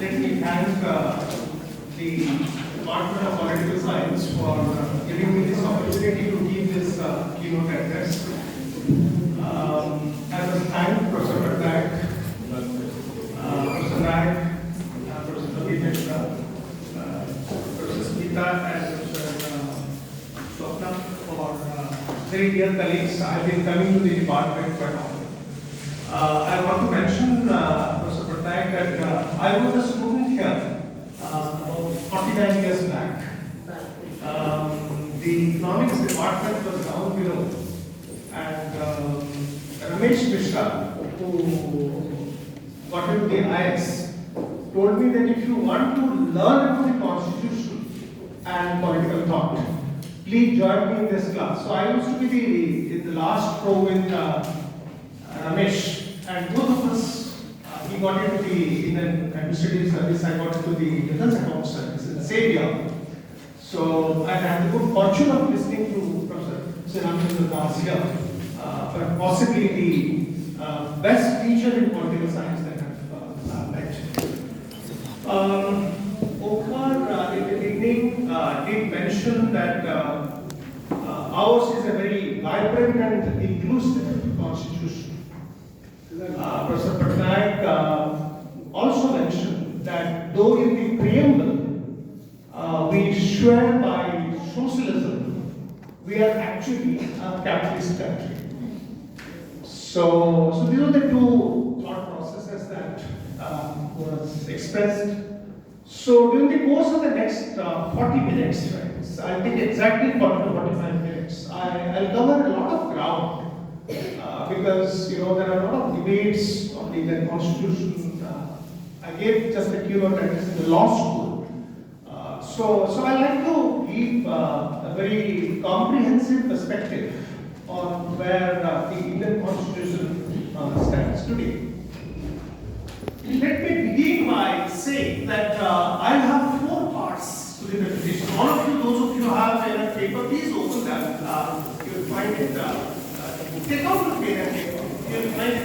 let me thank the Department of Political Science for giving me this opportunity to give this keynote address. I must thank Professor Patak, Professor Nayak, Professor Nov. Misra, Professor Smita, and Professor Swapna for very dear colleagues. I've been coming to the department quite often. I want to mention, Professor Patak, that I was a student here about 49 years back. The economics department was down below, and Ramesh Misra, who got into the IS, told me that if you want to learn about the constitution and political thought, please join me in this class. So I used to be in the last row with Ramesh, and both of us, he got into the Indian Administrative Service, I got into the Defense Account Service in the same year. So I had the good fortune of listening to Professor Ramchandra Das here, but possibly the best teacher in political science that I've met. Utkal in the beginning did mention that ours is a very vibrant and inclusive constitution. Professor Patak also mentioned that though in the preamble we swear by socialism, we are actually a capitalist country. So these are the two thought processes that was expressed. So during the course of the next 40 minutes, friends, I think exactly 40 to 45 minutes, I'll cover a lot of ground because there are a lot of debates on the Indian Constitution. I gave just a keynote address in the law school. So I like to give a very comprehensive perspective on where the Indian Constitution stands today. Let me begin by saying that I have four parts to the presentation. All of you, those of you who have a paper, please open that. You'll find it. Take out the pen and paper. You'll find it.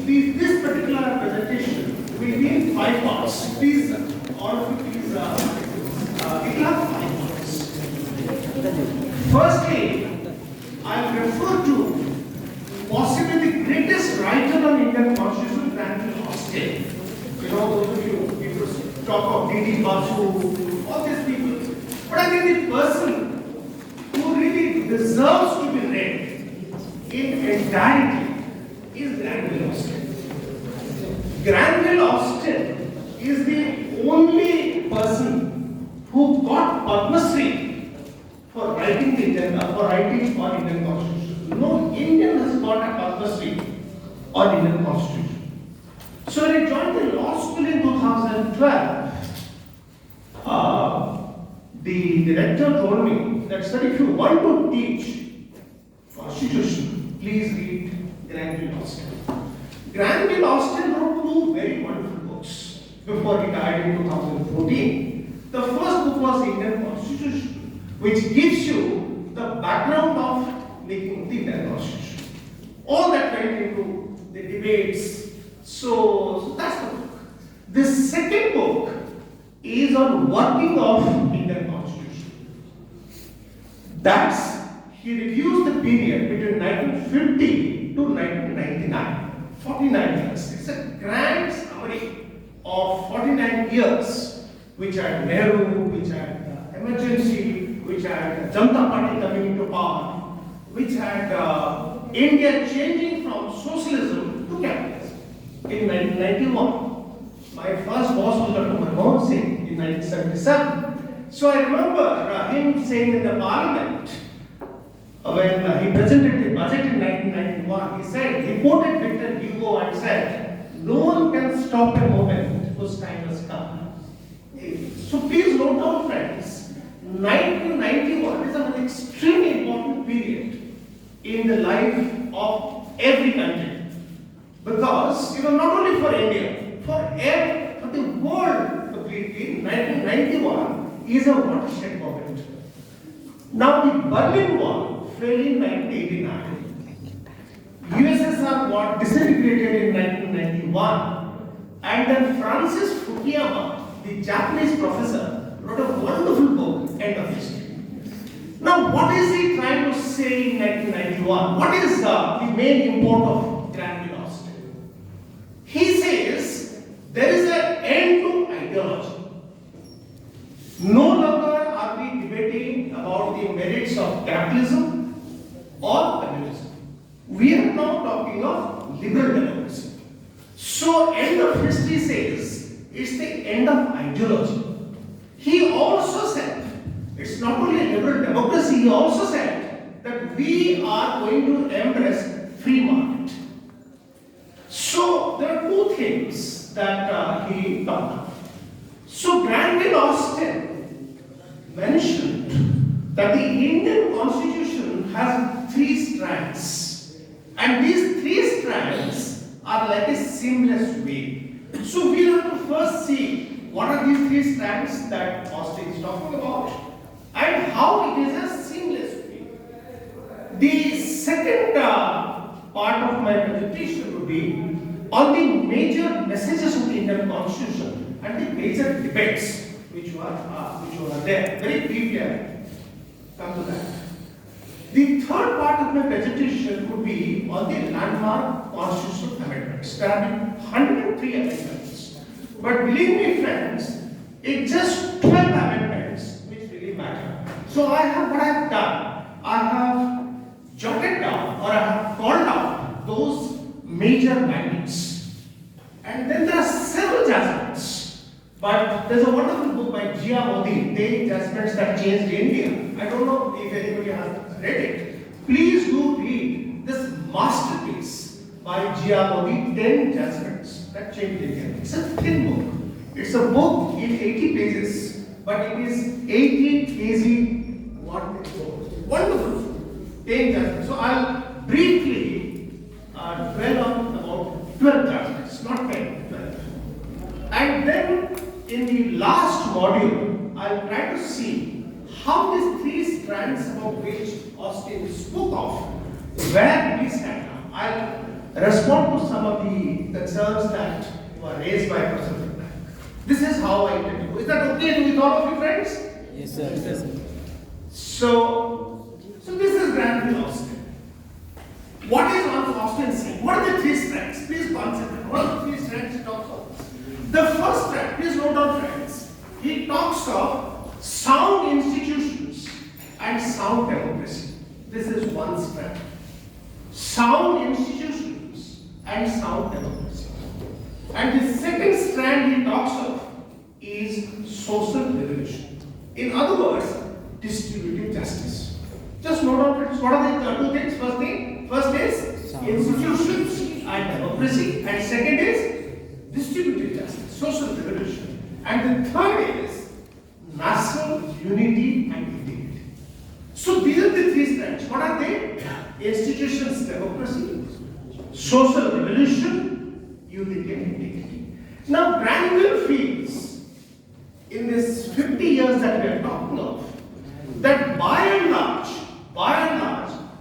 This particular presentation will be in 5 parts. Please, all of you, please. It will have 5 parts. Firstly, I will refer to possibly the greatest writer on Indian Constitution, Granville Austin. Those of you people talk of D.D. Basu, all these people. But I think the person who really deserves to be read in entirety is Granville Austin. Granville Austin is the only person who got Padma Shri for writing on Indian Constitution. No Indian has got a Padma Shri on Indian Constitution. So when I joined the law school in 2012, the director told me that, sir, if you want to teach Constitution, please read Granville Austin. Granville Austin wrote 2 very wonderful books before he died in 2014. The first book was Indian Constitution, which gives you the background of making the Indian Constitution. All that went into the debates. So that's the book. The second book is on working of Indian Constitution. He reviews the period between 1950 to 1999, 49 years. It's a grand summary of 49 years, which had Nehru, which had emergency, which had Janata Party coming into power, which had India changing from socialism to capitalism. In 1991, my first boss was Dr. Manmohan Singh in 1977. So I remember him saying in the parliament, when he presented the budget in 1991, he quoted Victor Hugo and said, "No one can stop a moment whose time has come." So please note down, friends, 1991 is an extremely important period in the life of every country. Because, not only for India, for the world completely, 1991 is a watershed moment. Now, the Berlin Wall fell in 1989. USSR got disintegrated in 1991. 1921. And then Francis Fukuyama, the Japanese professor, wrote a wonderful book, End of History. Now, what is he trying to say in 1991? What is the main import of Granville Austin? He says there is an end to ideology. No longer are we debating about the merits of capitalism or communism. We are now talking of liberal democracy. So, end of history says it's the end of ideology. He also said it's not only liberal democracy, he also said that we are going to embrace free market. So, there are two things that he talked about. So, Granville Austin mentioned that the Indian Constitution has three strands, and these three strands are like a seamless wave. So, we'll have to first see what are these three strands that Austin is talking about and how it is a seamless wave. The second part of my presentation would be on the major messages of the Indian Constitution and the major debates which were there. Very briefly, I come to that. The third part of my presentation would be on the landmark constitutional amendments. There have been 103 amendments. But believe me, friends, it's just 12 amendments which really matter. So what I have done, I have jotted down or I have called out those major mandates. And then there are several judgments. But there's a wonderful book by Jia Modi, The Judgments That Changed India. I don't know if anybody has read it. Please do read this masterpiece by Jia Modi, 10 Judgments That Changed India. It's a thin book. It's a book in 80 pages, but it is 80 kg wonderful 10 judgments. So I'll briefly dwell on about 12 judgments, not 10, 12. And then in the last module, I'll try to see how these three strands about which Austin spoke of, where we stand now. I'll respond to some of the concerns that were raised by Professor. This is how I intend to do. Is that okay with all of you friends? Yes, sir. Yes, sir. So this is Granville Austin. What is Austin saying? What are the three strands? Please concentrate. What are the three strands he talks of? The first strand, please note down friends, he talks of sound institutions and sound democracy. This is one strand. Sound institutions and sound democracy. And the second strand he talks of is social revolution. In other words, distributive justice. Just note down friends, what are the two things? First is institutions and democracy, and second is distributive justice, social revolution. And the third is national unity and integrity. So these are the three strands. What are they? Institutions, democracy, social revolution, unity and integrity. Now Granville feels in this 50 years that we are talking of, that by and large,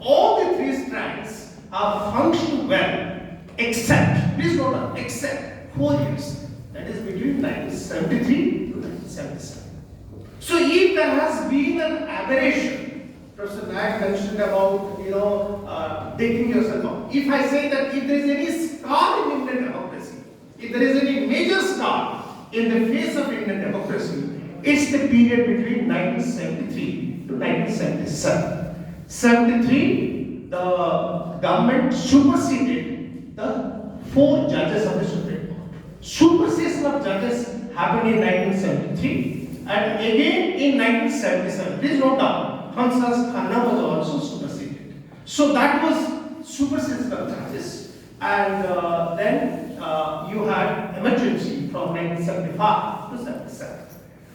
all the three strands have functioned well, except, please note down, except 4 years. That is between 1973 to 1977. So if there has been an aberration, Professor Nayak mentioned about, taking yourself out. If I say that if there is any scar in Indian democracy, if there is any major scar in the face of Indian democracy, it's the period between 1973 to 1977. 73, the government superseded the 4 judges of the Supreme Court. Supersession of judges happened in 1973 and again in 1977. Please note down, Hansas Khanna was also superseded. So that was supersession of judges, and then you had emergency from 1975 to 77.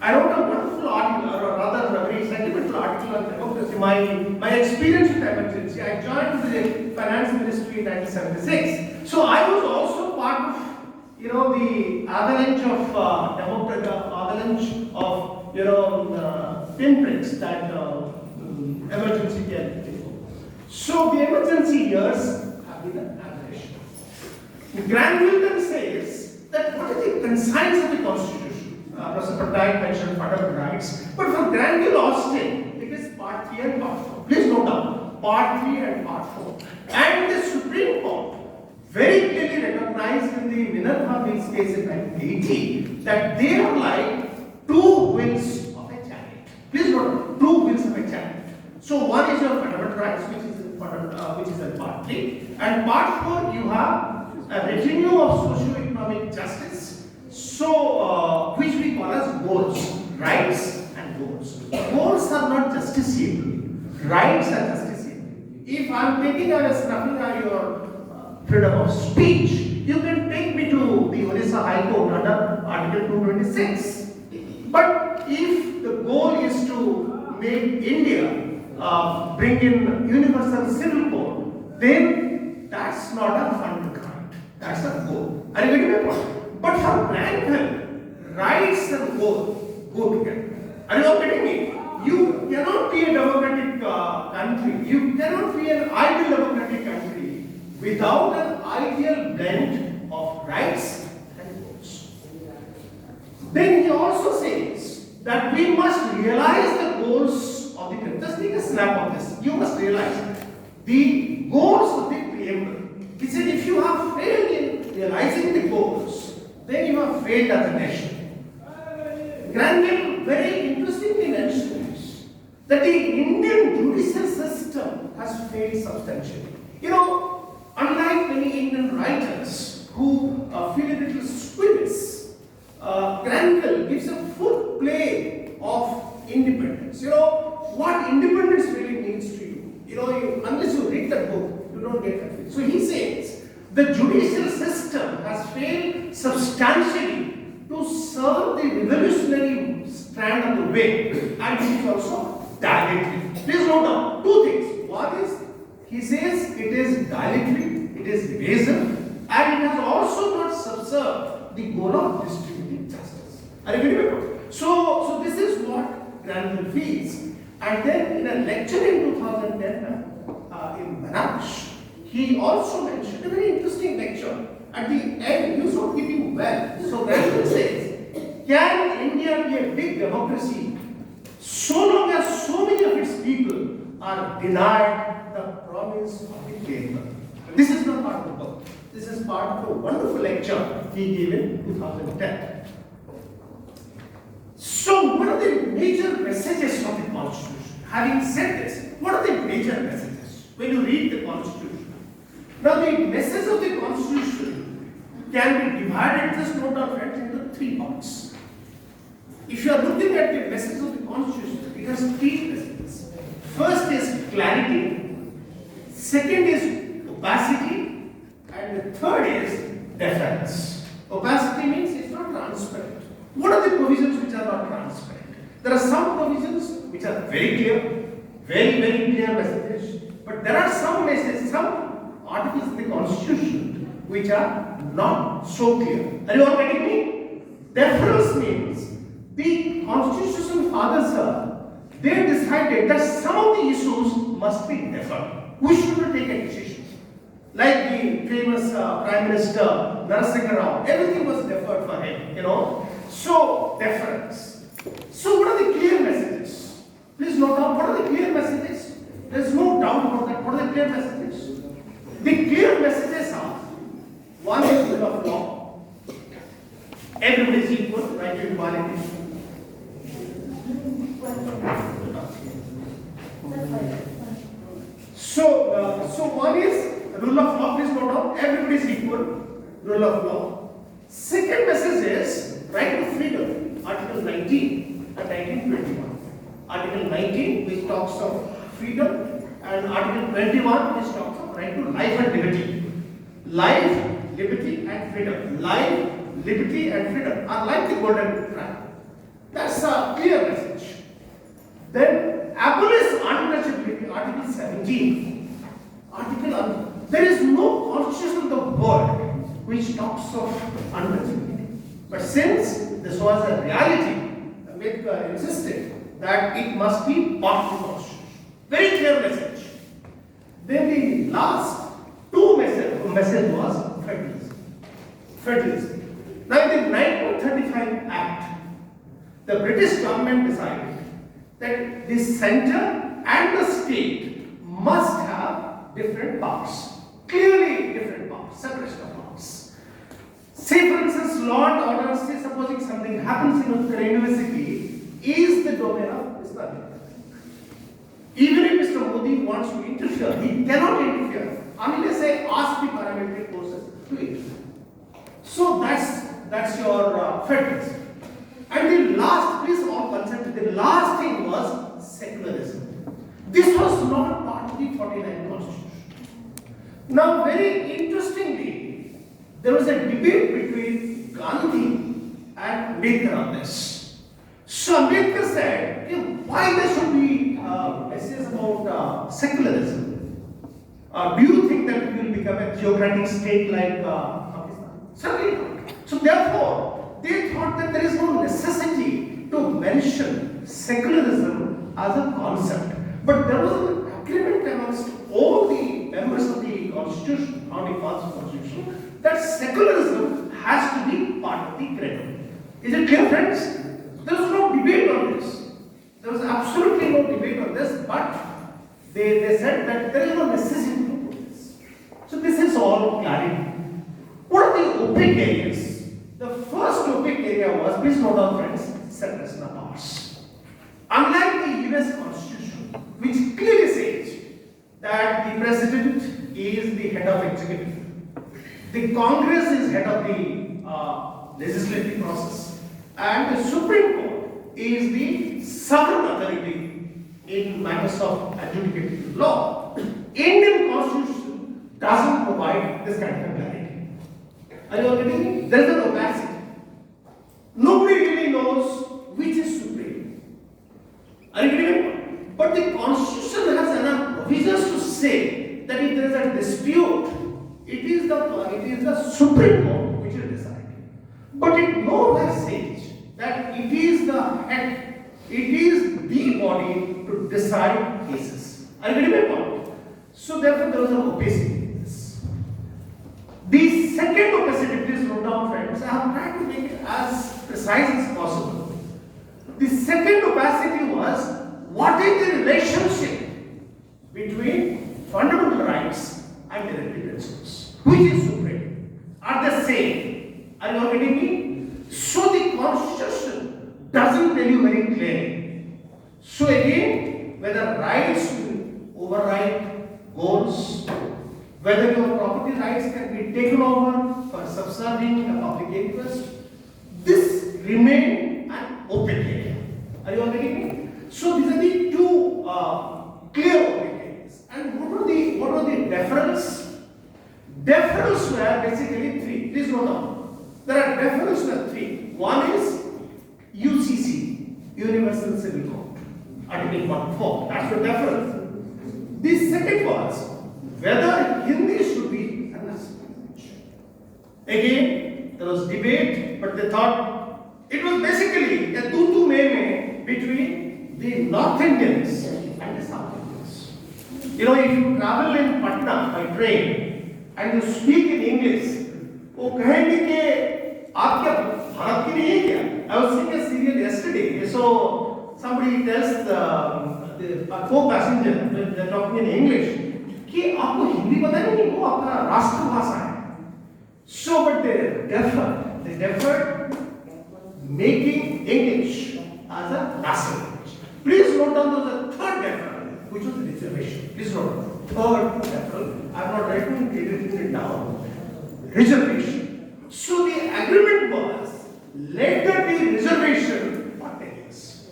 I wrote a wonderful article, or rather a very sentimental article on democracy. My experience with emergency. I joined the finance ministry in 1976. So I was also part of the avalanche of pinpricks that emergency can do. So the emergency years have been an aberration. Granville then says Dike mentioned fundamental rights, but for Granville Austin, it is part 3 and part 4. Please note down, part 3 and part 4. And the Supreme Court very clearly recognized in the Minerva Mills case in 1980 that they are like two wheels of a chariot. Please note, two wheels of a chariot. So one is your fundamental rights, which is in part 3, and part 4 you have a retinue of socio-economic justice, so which we call as goals, rights and goals. Goals are not justiciable, rights are justiciable. If I am taking away snuffing at your freedom of speech, you can take me to the Odisha High Court under Article 226. But if the goal is to make India bring in universal civil code, then that's not a fundamental right. That's a goal. Are you getting my point? But for Granville, rights and goals go together. Are you all getting me? You cannot be a democratic country. You cannot be an ideal democratic country without an ideal blend of rights and goals. Then he also says that we must realize the goals of the preamble. Just take a snap of this. You must realize the goals of the preamble. He said if you have failed in realizing the goals, then you have failed as a nation. Granville very interestingly mentions that the Indian judicial system has failed substantially. You know, unlike many Indian writers who feel a little squeamish, Granville gives a full play of independence. You know, what independence really means to you. You know, unless you read the book, you don't get that. So he says, the judicial system has failed substantially to serve the revolutionary strand of the way, and it is also dilatory. Please note down two things. One is, he says it is dilatory, it is evasive, and it has also not subserved the goal of distributing justice. Are you getting it? So this is what Granville feels. And then in a lecture in 2010 in Banaras, he also mentioned a very interesting lecture. At the end, he was not keeping well. So Granville says, can India be a big democracy so long as so many of its people are denied the promise of the paper? This is not part of the book. This is part of a wonderful lecture he gave in 2010. So, what are the major messages of the Constitution? Having said this, what are the major messages when you read the Constitution? Now, the message of the Constitution can be divided, just note down friends, into three parts. If you are looking at the message of the Constitution, it has three messages. First is clarity, second is opacity, and the third is deference. Opacity means it's not transparent. What are the provisions which are not transparent? There are some provisions which are very clear, very, very clear messages, but there are some messages, some articles in the Constitution which are not so clear. Are you all getting me? Deference means the Constitution fathers, they decided that some of the issues must be deferred. We should not take a decision. Like the famous Prime Minister Narasimha Rao, everything was deferred for him, you know. So, deference. So, what are the clear messages? Please note down, what are the clear messages? There is no doubt about that. What are the clear messages? The clear messages are, one is rule of law. Everybody is equal, right to equality. So one is rule of law, please note down, everybody is equal, rule of law. Second message is right to freedom, Article 19 and 1921. Article 19 which talks of freedom and Article 21 which talks of right to life and liberty. Life, liberty and freedom. Life, liberty and freedom are like the golden triangle. That's a clear message. Then abolish untouchability, Article 17. There is no constitution in the world which talks of untouchability. But since this was a reality, Ambedkar insisted that it must be part of the Constitution. Very clear message. Then the last two message was federalism. Federalism. Now in the 1935 Act, the British government decided that the center and the state must have different powers. Clearly different powers, separation of powers. Say for instance, law and order, say supposing something happens in Utkal University, is the domain of Mr. Even if Mr. Modi wants to interfere, he cannot interfere unless I ask the parliamentary process to interfere. So that's your federalism. And the last, please all consent, the last thing was secularism. This was not part of the 49th Constitution. Now, very interestingly, there was a debate between Gandhi and Ambedkar on this. So Ambedkar said, why there should be essays about secularism? Do you think that we will become a theocratic state like Pakistan? Certainly not. So therefore, they thought that there is no necessity to mention secularism as a concept. But there was an agreement amongst all the members of the Constitution, on the Constitution, that secularism has to be part of the credo. Is it clear, friends? There was no debate on this. There was absolutely no debate on this, but they said that there is no necessity to put this. So this is all clarity. What are the opaque areas? The first opaque area was, please note down friends, separation of powers. Unlike the US Constitution, which clearly says that the President is the head of executive, the Congress is head of the legislative process, and the Supreme Court is the sovereign authority in matters of adjudicative law. Indian Constitution doesn't provide this kind of clarity. Are you all getting it? There is an opacity. Nobody really knows which is supreme. Are you getting it? But the Constitution has enough provisions to say that if there is a dispute, it is the Supreme Court which will decide. But it nowhere says that it is the head, it is the body to decide cases. Are you getting my point? So therefore there was an opacity in this. The second opacity, please note down friends, I have tried to make it as precise as possible. The second opacity was, what is the relationship between fundamental rights and directive principles? Which is supreme? Are they same? Are you all getting me? So the Constitution doesn't tell you very clearly. So again, whether rights will override goals, whether your property rights can be taken over for subserving the public interest, this remains an opaque area. Are you all getting me? So these are the two clear opaque areas. And what are the deferrals? Deferrals were basically three. Please note down. There are deferrals were three. One is UCC, Universal Civil Code, Article 1.4. That's the deferral. The second was whether Hindi should be a national language. Again, there was debate, but they thought it was basically a tu me between the North Indians and the South Indians. You know, if you travel in Patna by train and you speak in English, वो कहेंगे कि आप क्या भारत की नहीं है क्या? I was seeing a serial yesterday. So somebody tells the co-passenger when they're talking in English कि आपको हिंदी पता नहीं, वो आपका राष्ट्रभाषा है. So but they deferred making English as a national language. Please note down there was a third deferral, which was reservation. Please note down. Third deferral. I have not written it down. Reservation. So the agreement was, let there be reservation for 10 years.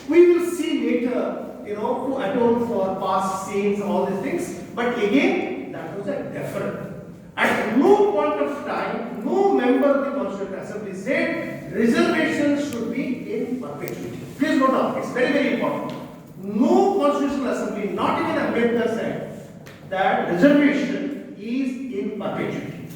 We will see later, to atone for past sins, all these things. But again, that was a deferral. At no point of time, no member of the Constituent Assembly said reservation should be in perpetuity. Please note down, it's very, very important. No Constitutional Assembly, not even Ambedkar said that reservation is in perpetuity.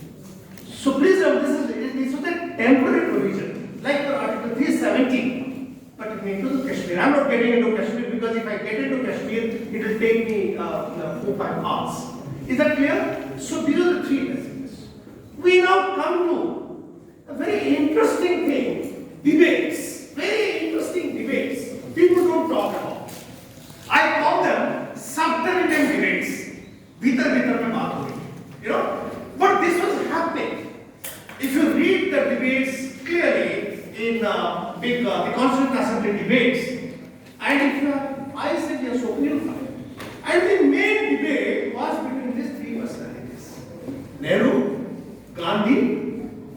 So please note, this was a temporary provision, like your Article 370, pertaining to the Kashmir. I am not getting into Kashmir because if I get into Kashmir, it will take me 4-5 hours. Is that clear? So these are the three messages. We now come to a very interesting thing, debate. the debates clearly in the Constituent Assembly debates. And if you have 5 6 years, so you'll find. And the main debate was between these three personalities: Nehru, Gandhi,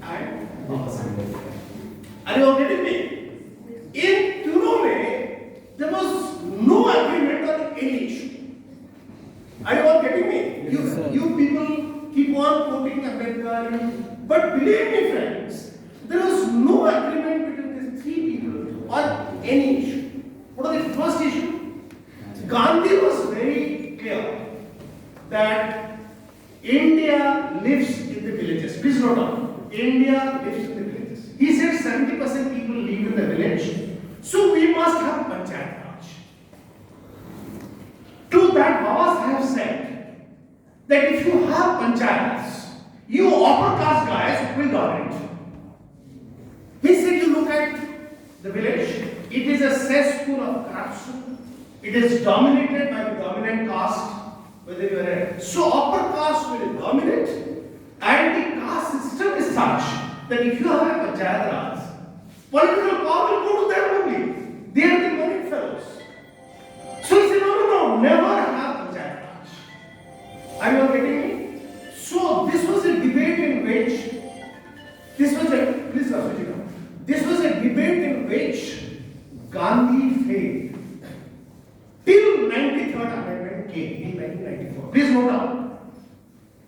and Babasaheb. Are you all getting me? In Turome, there was no agreement on any issue. Are you all getting me? Yes, You people keep on quoting Ambedkar, but believe me, friends, there was no agreement between these three people on any issue. What was the first issue? Gandhi was very clear that India lives in the villages. Please note down. India lives in the villages. He said 70% people live in the village, so we must have Panchayat Raj. To that, Babasaheb said that if you have panchayats, you upper caste guys will dominate. He said, you look at the village, it is a cesspool of corruption. It is dominated by the dominant caste, whether you are a. So upper caste will dominate, and the caste system is such that if you have a Panchayat Raj, political power will go to them only. They are the money fellows. So he said, no, never have Panchayat Raj. Are you all getting me? So this was a debate in which, this was a debate in which Gandhi failed. Till 93rd Amendment came in 1994. Please note down.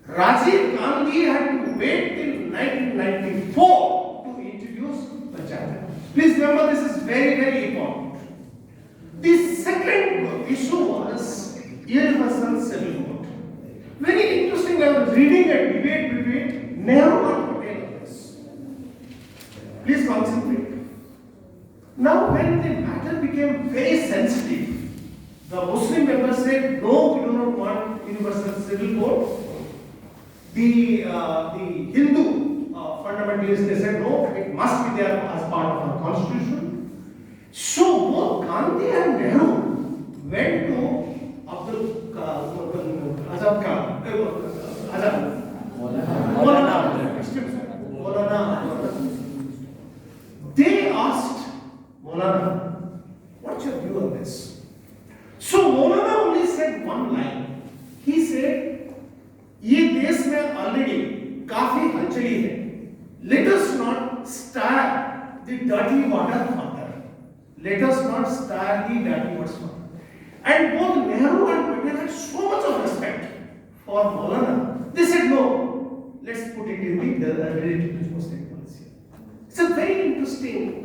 Rajiv Gandhi had to wait till 1994 to introduce Panchayat. Please remember, this is very, very important. The second issue was universal civil vote. Very interesting. I was reading a debate between Nehru and Patel on this. Please concentrate. Now, when the matter became very sensitive, the Muslim members said, no, we do not want universal civil vote. The Hindu fundamentalists, they said, no, it must be there as part of our constitution. So both Gandhi and Nehru went to They asked Maulana, what's your view on this? So Maulana only said one line. He said, ये देश में already काफी हलचली है. Let us not stir the dirty water further. Let us not stir the dirty water further. And both Nehru and Patel had so much of respect for Maulana. They said, no, let's put it in the relative Muslim policy. It's a very interesting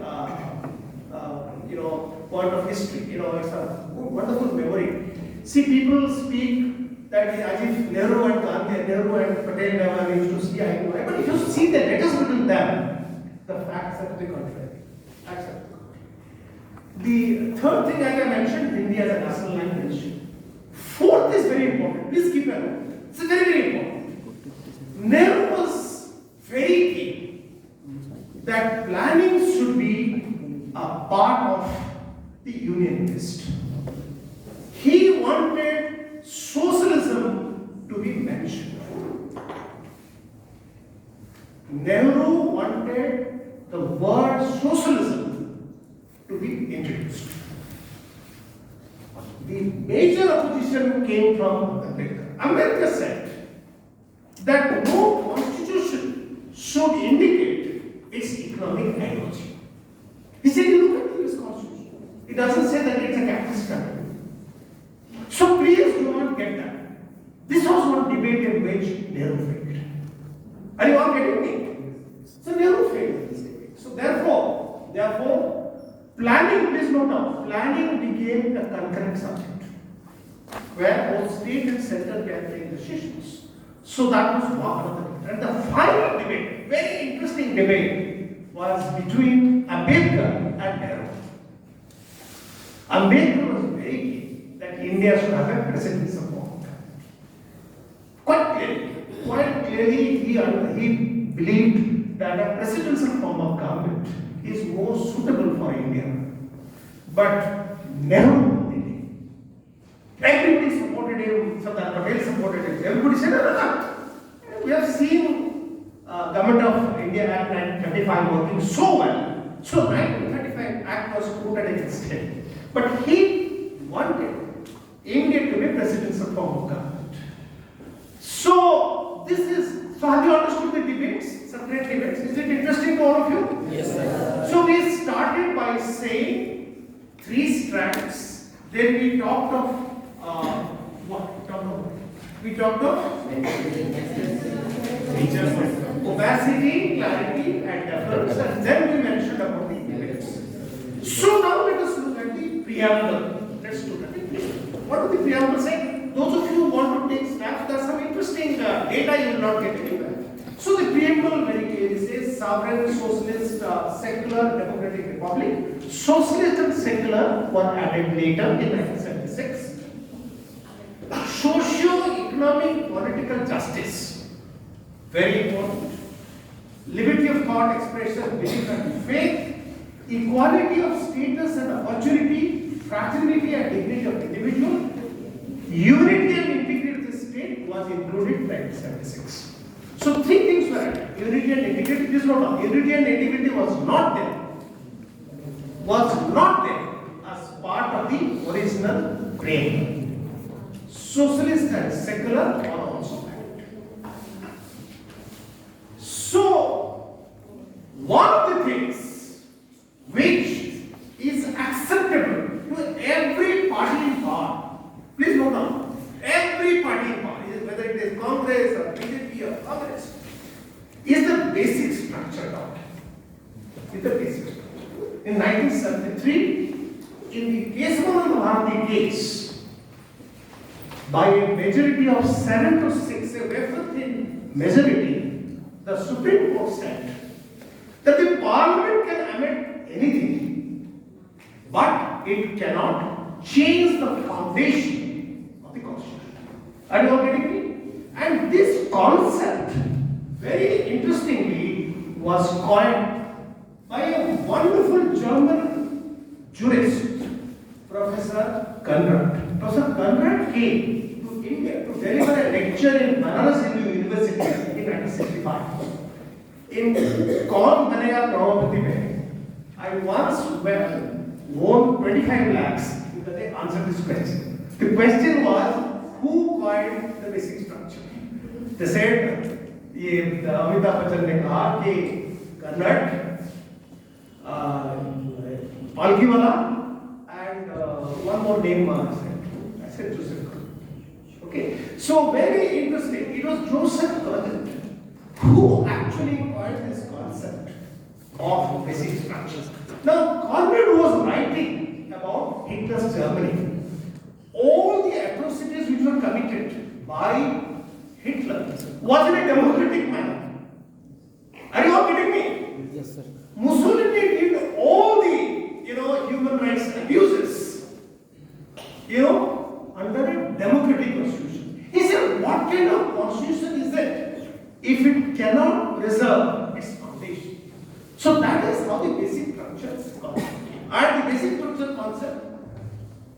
point of history. It's a wonderful memory. See, people speak that as if Nehru and Gandhi, Nehru and Patel never used to see eye to eye. But if you see the letters between them, the facts are to the contrary. The third thing, as I mentioned, Hindi as a national language. Fourth is very important. Please keep an eye. It's very, very important. Nehru was very keen that planning should be a part of the Union list. He wanted socialism to be mentioned. Nehru wanted the word socialism to be introduced. The major opposition came from Ambedkar. Ambedkar said that no constitution should indicate its economic ideology. He said, you look at the US Constitution. It doesn't say that it's a capitalist country. So please do not get that. This was one debate in which Nehru failed. Are you all getting me? So Nehru failed this debate. So therefore, planning, please note down, planning became a concurrent subject where both state and center can take decisions. So that was one of the debate. And the final debate, very interesting debate, was between Ambedkar and Nehru. Ambedkar was very keen that India should have a presidential form. Quite clearly, he believed that a presidential form of government is more suitable for India. But Nehru did. Everybody supported him, Sardar Patel supported him. Everybody said, no. We have seen government of India Act 1935 working so well. So 1935 Act was quoted against him. But he wanted India to be presidential form of government. So have you understood the debates, separate debates? Is it interesting to all of you? Yes, sir. So we started by saying 3 strands. Then we talked of what? We talked of opacity, clarity, and deference, and then we mentioned about the debates. So now let us look at the preamble. Let's look at the preamble. What does the preamble say? Those of you who want to take snaps, there are some interesting data you will not get anywhere. So the preamble very clearly says sovereign, socialist, secular, democratic republic. Socialist and secular were added later in 1976. Socio-economic political justice, very important. Liberty of thought, expression, belief and faith, equality of status and opportunity, fragility and dignity of individual, unity and integrity of the state was included in 1976. So 3 things were added. Unity and integrity, this was not. Unity and integrity was not there. As part of the original frame. Socialist and secular are also added. So, one of the things which is acceptable to every party in power, please note down, every party in power, whether it is Congress or BJP or Congress, is the basic structure document. Is the basic structure. In 1973, in the Kesavananda Bharati case, by a majority of 7 to 6, a very thin majority, the Supreme Court said that the Parliament can amend anything, but it cannot change the foundation of the Constitution. Are you all getting me? And this concept, very interestingly, was coined by a wonderful German jurist, Professor Conrad. Professor Conrad came to India to deliver a lecture in Banaras Hindu University in 1965. In Kaun Banega Prabhapati Mein, I once won 25 lakhs because they answered this question. The question was, who coined the basic structure? They said, Amitabh Bachchan ने कहा कि Conrad, Palkiwala, and one more name I said Joseph. Okay, so very interesting. It was Joseph Conrad who actually coined this concept of basic structure. Now, Conrad was writing about Hitler's Germany. All the atrocities which were committed by Hitler was in a democratic manner. Are you all getting me? Yes, sir. Mussolini did all the human rights abuses, under a democratic constitution. He said, what kind of constitution is that if it cannot preserve its foundation? So that is how the basic structure is called. And the basic structure concept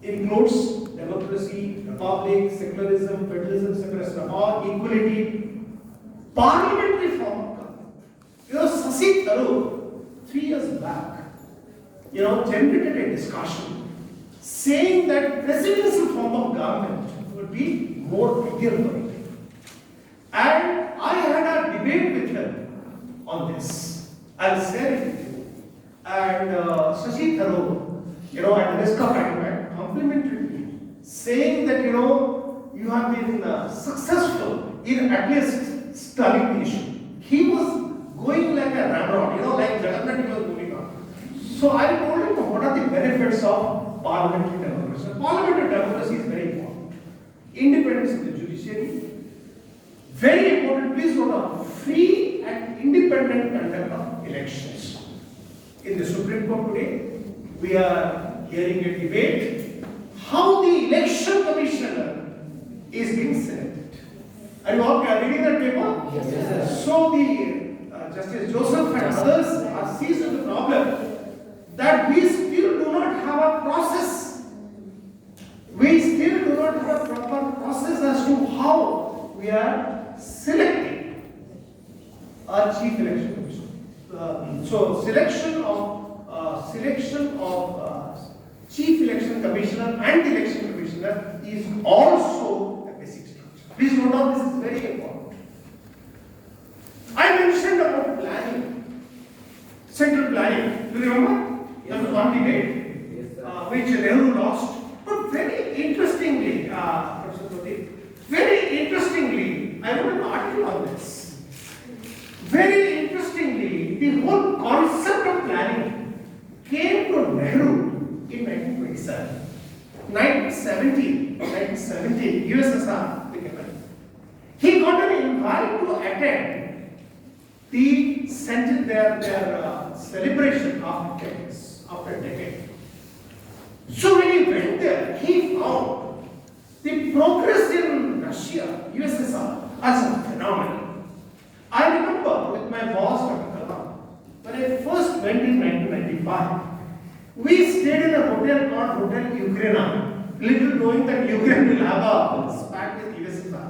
includes democracy, republic, secularism, federalism, separation of power, equality, parliamentary form of government. Sasi Tharoor, 3 years back, generated a discussion saying that presidential form of government would be more ideal for India. And I had a debate with him on this. I'll share it with you. And Shashi Tharoor, at the risk of argument, complimented me, saying that you have been successful in at least studying the issue. He was going like a ramrod, like Jagannath he was moving on. So I told him what are the benefits of parliamentary democracy. Parliamentary democracy is very important. Independence of the judiciary, very important. Please note down, free and independent conduct of elections. In the Supreme Court today, we are hearing a debate how the election commissioner is being selected. Are you all reading that paper? Yes, yes. So the Justice Joseph and others are seized with the problem that we still do not have a process. We still do not have a proper process as to how we are selecting a chief election commission. So selection of chief election commissioner and election commissioner is also a basic structure. Please note down, this is very important. I mentioned about planning, central planning. Do you remember? There was one debate which Nehru lost. But very interestingly, Professor Pradeep, very interestingly, I wrote an article on this. Very interestingly, the whole concept of planning came to Nehru in 1927. 1970, USSR became it. He got an invite to attend the their celebration after decades, after a decade. So when he went there, he found the progress in Russia, USSR, as a phenomenon. I remember with my boss, Dr. Kalam, when I first went in 1995, we stayed in a hotel called Hotel Ukraine, little knowing that Ukraine will have a spat with USSR.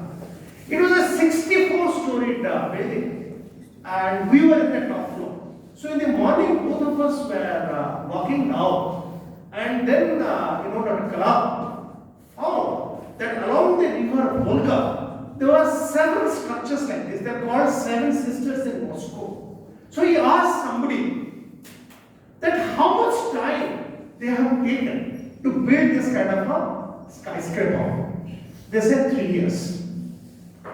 It was a 64-storied building, and we were in the top floor. So in the morning, both of us were walking down. And then, Dr. Kalam found that along the river Volga, there were 7 structures like this. They are called 7 Sisters in Moscow. So he asked somebody that how much time they have taken to build this kind of a skyscraper. They said 3 years.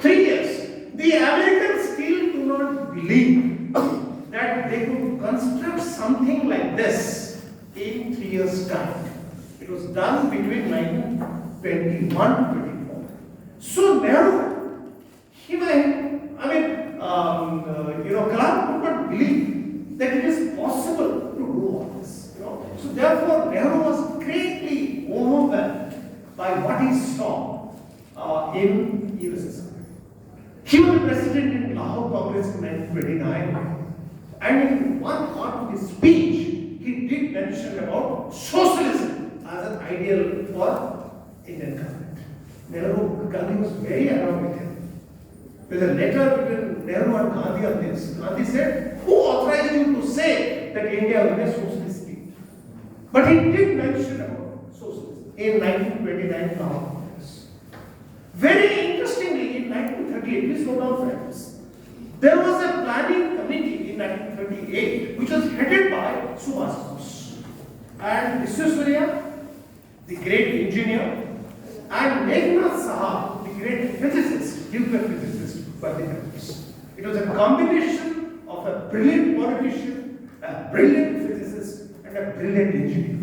3 years. The Americans still do not believe that they could construct something like this in 3 years' time. It was done between 1921 to 24. So Nehru, Kalam could not believe that it is possible to do all this. So therefore, Nehru was greatly overwhelmed by what he saw in USSR. He was president in Lahore Congress in 1929, and in one part of his speech, he did mention about socialism as an ideal for Indian government. Gandhi was very around with him. There's a letter between Nehru and Gandhi on this. Gandhi said, who authorized you to say that India will be a socialist state? But he did mention about socialism in 1929 Lahore Congress. Very interestingly, in 1938, please note down friends, there was a planning committee in 1938 which was headed by Subhash Bose and Visvesvaraya, the great engineer, and Meghnad Saha, the great physicist, nuclear physicist, were the members. It was a combination of a brilliant politician, a brilliant physicist, and a brilliant engineer.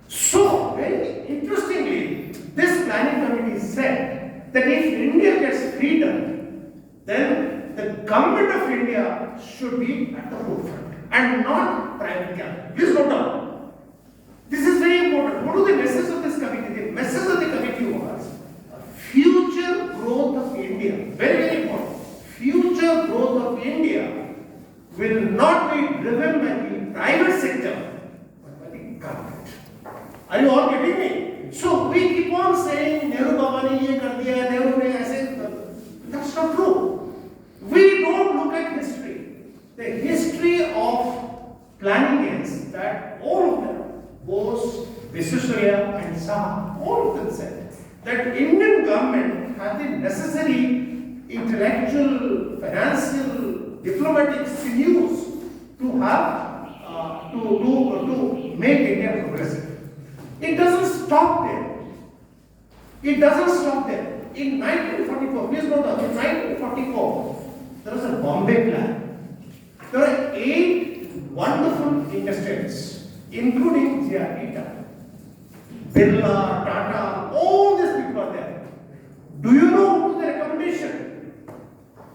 So, very interestingly, this planning committee said that if India gets freedom, then the government of India should be at the forefront and not private capital. Please note down. This is very important. What was the message of this committee? The message of the committee was future growth of India. Very, very important. Future growth of India will not be driven by the private sector, but by the government. Are you all getting me? So we keep on saying Nehru Baba ne ye kar diya, Nehru ne aise. That's not true. We don't look at history. The history of planning is that all of them, Bose, Visvesvaraya and Shah, all of them said that Indian government had the necessary intellectual, financial, diplomatic sinews to have to make India progressive. It doesn't stop there. It doesn't stop there. In 1944, please note that in 1944, there was a Bombay plan. There are 8 wonderful industrialists, including G.R. Birla, Tata, all these people are there. Do you know what was the recommendation?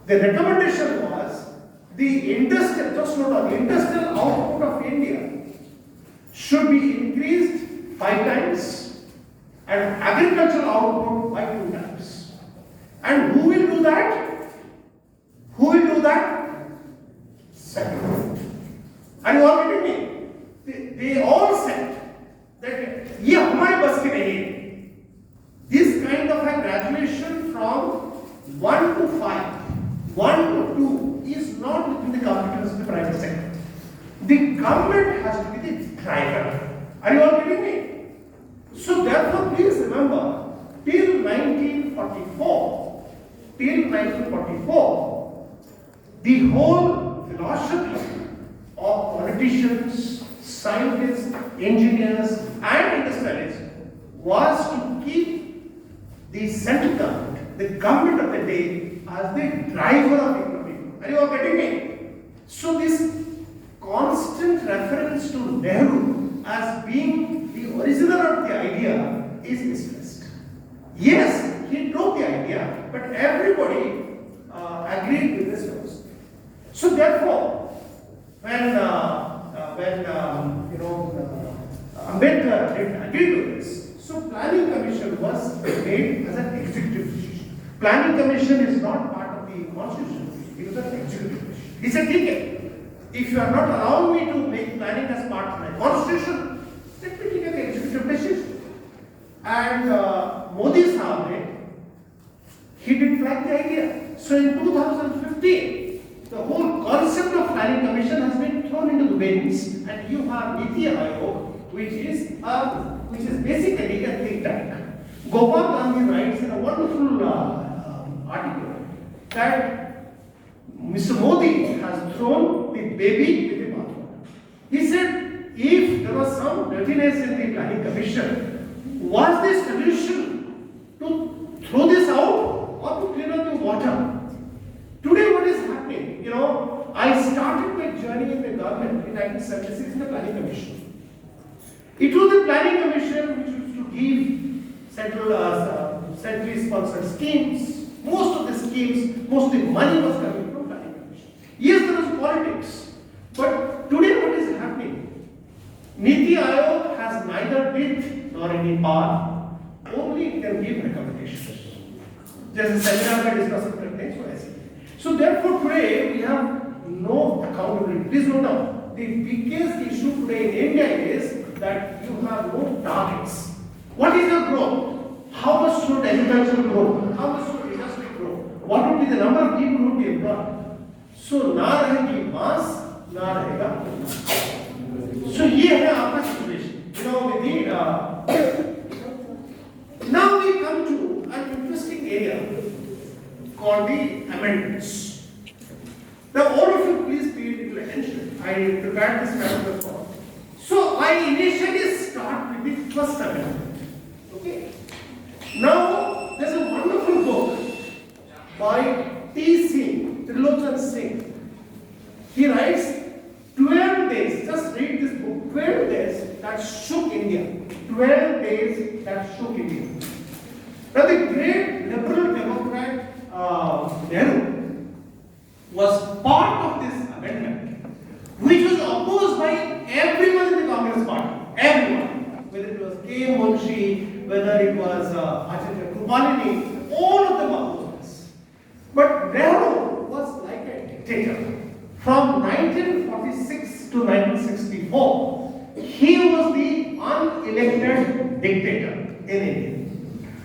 The recommendation was the industrial, just note down, the industrial output of India should be increased 5 times and agricultural output by 2 times. And who will do that? Who will do that? Second. Are you all getting me? They all said that ye hamare bas ki nahi hai. This kind of a graduation from 1 to 5, 1 to 2 is not government has to be the driver. Are you all getting me? So therefore, please remember, till 1944, the whole philosophy of politicians, scientists, engineers, and industrialists was to keep the central government, the government of the day, as the driver of economy. Are you all getting me? So this constant reference to Nehru as being the originator of the idea is misplaced. Yes, he drove the idea, but everybody agreed with this philosophy. So therefore, when Ambedkar did agree to this, so planning commission was made as an executive decision. Planning commission is not part of the constitution; it is an executive decision. He said, "Okay, if you are not allowing me to make planning as part of my constitution, let me take an executive decision." And Modi Saab, he didn't like the idea. So in 2015, the whole concept of planning commission has been thrown into the winds, and you have Niti Aayog, which is basically a think tank. Gopal Gandhi writes in a wonderful article that Mr. Modi has thrown the baby with the bathwater. He said, if there was some dirtiness in the planning commission, was the solution to throw this out or to clean up the water? Today, what is happening? I started my journey in the government in 1976 in the planning commission. It was the planning commission which used to give centrally sponsored schemes. Most of the schemes, most of the money was coming from planning commission. Yes, there was politics, but today what is happening? Niti Aayog has neither teeth nor any power, only it can give recommendations. There's a seminar by discussing things, so I see. So therefore today we have no accountability. Please note down, the biggest issue today in India is that you have no targets. What is your growth? How much should agriculture grow? How much should industry grow? What would be the number of people who would be employed? So ना रहेगी mass, ना रहेगा. So ये है आपका situation. We need. Now we come to an interesting area called the amendments. Now all of you please pay little attention. I prepared this matter before. So I initially start with the first amendment. Okay. Now there's a wonderful book by Trilochan Singh. He writes 12 days. Just read this book. 12 days that shook India. 12 days that shook India. Now the great liberal democrat Nehru was part of this amendment, which was opposed by everyone in the Congress party. Everyone. Whether it was K. Munshi, whether it was Acharya Krupalini, all of them opposed this. But Nehru was like a dictator. From 1946 to 1964, he was the unelected dictator in India.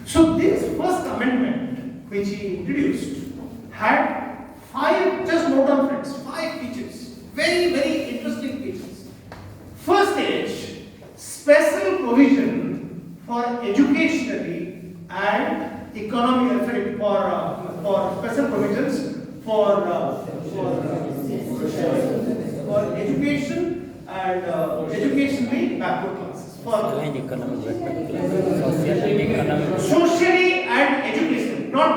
So this first amendment, which he introduced, had 5, just note down friends, 5 features. Very, very interesting features. First stage, special provision for educationally and economic for special provisions for education and educationally backward classes. Socially and education, not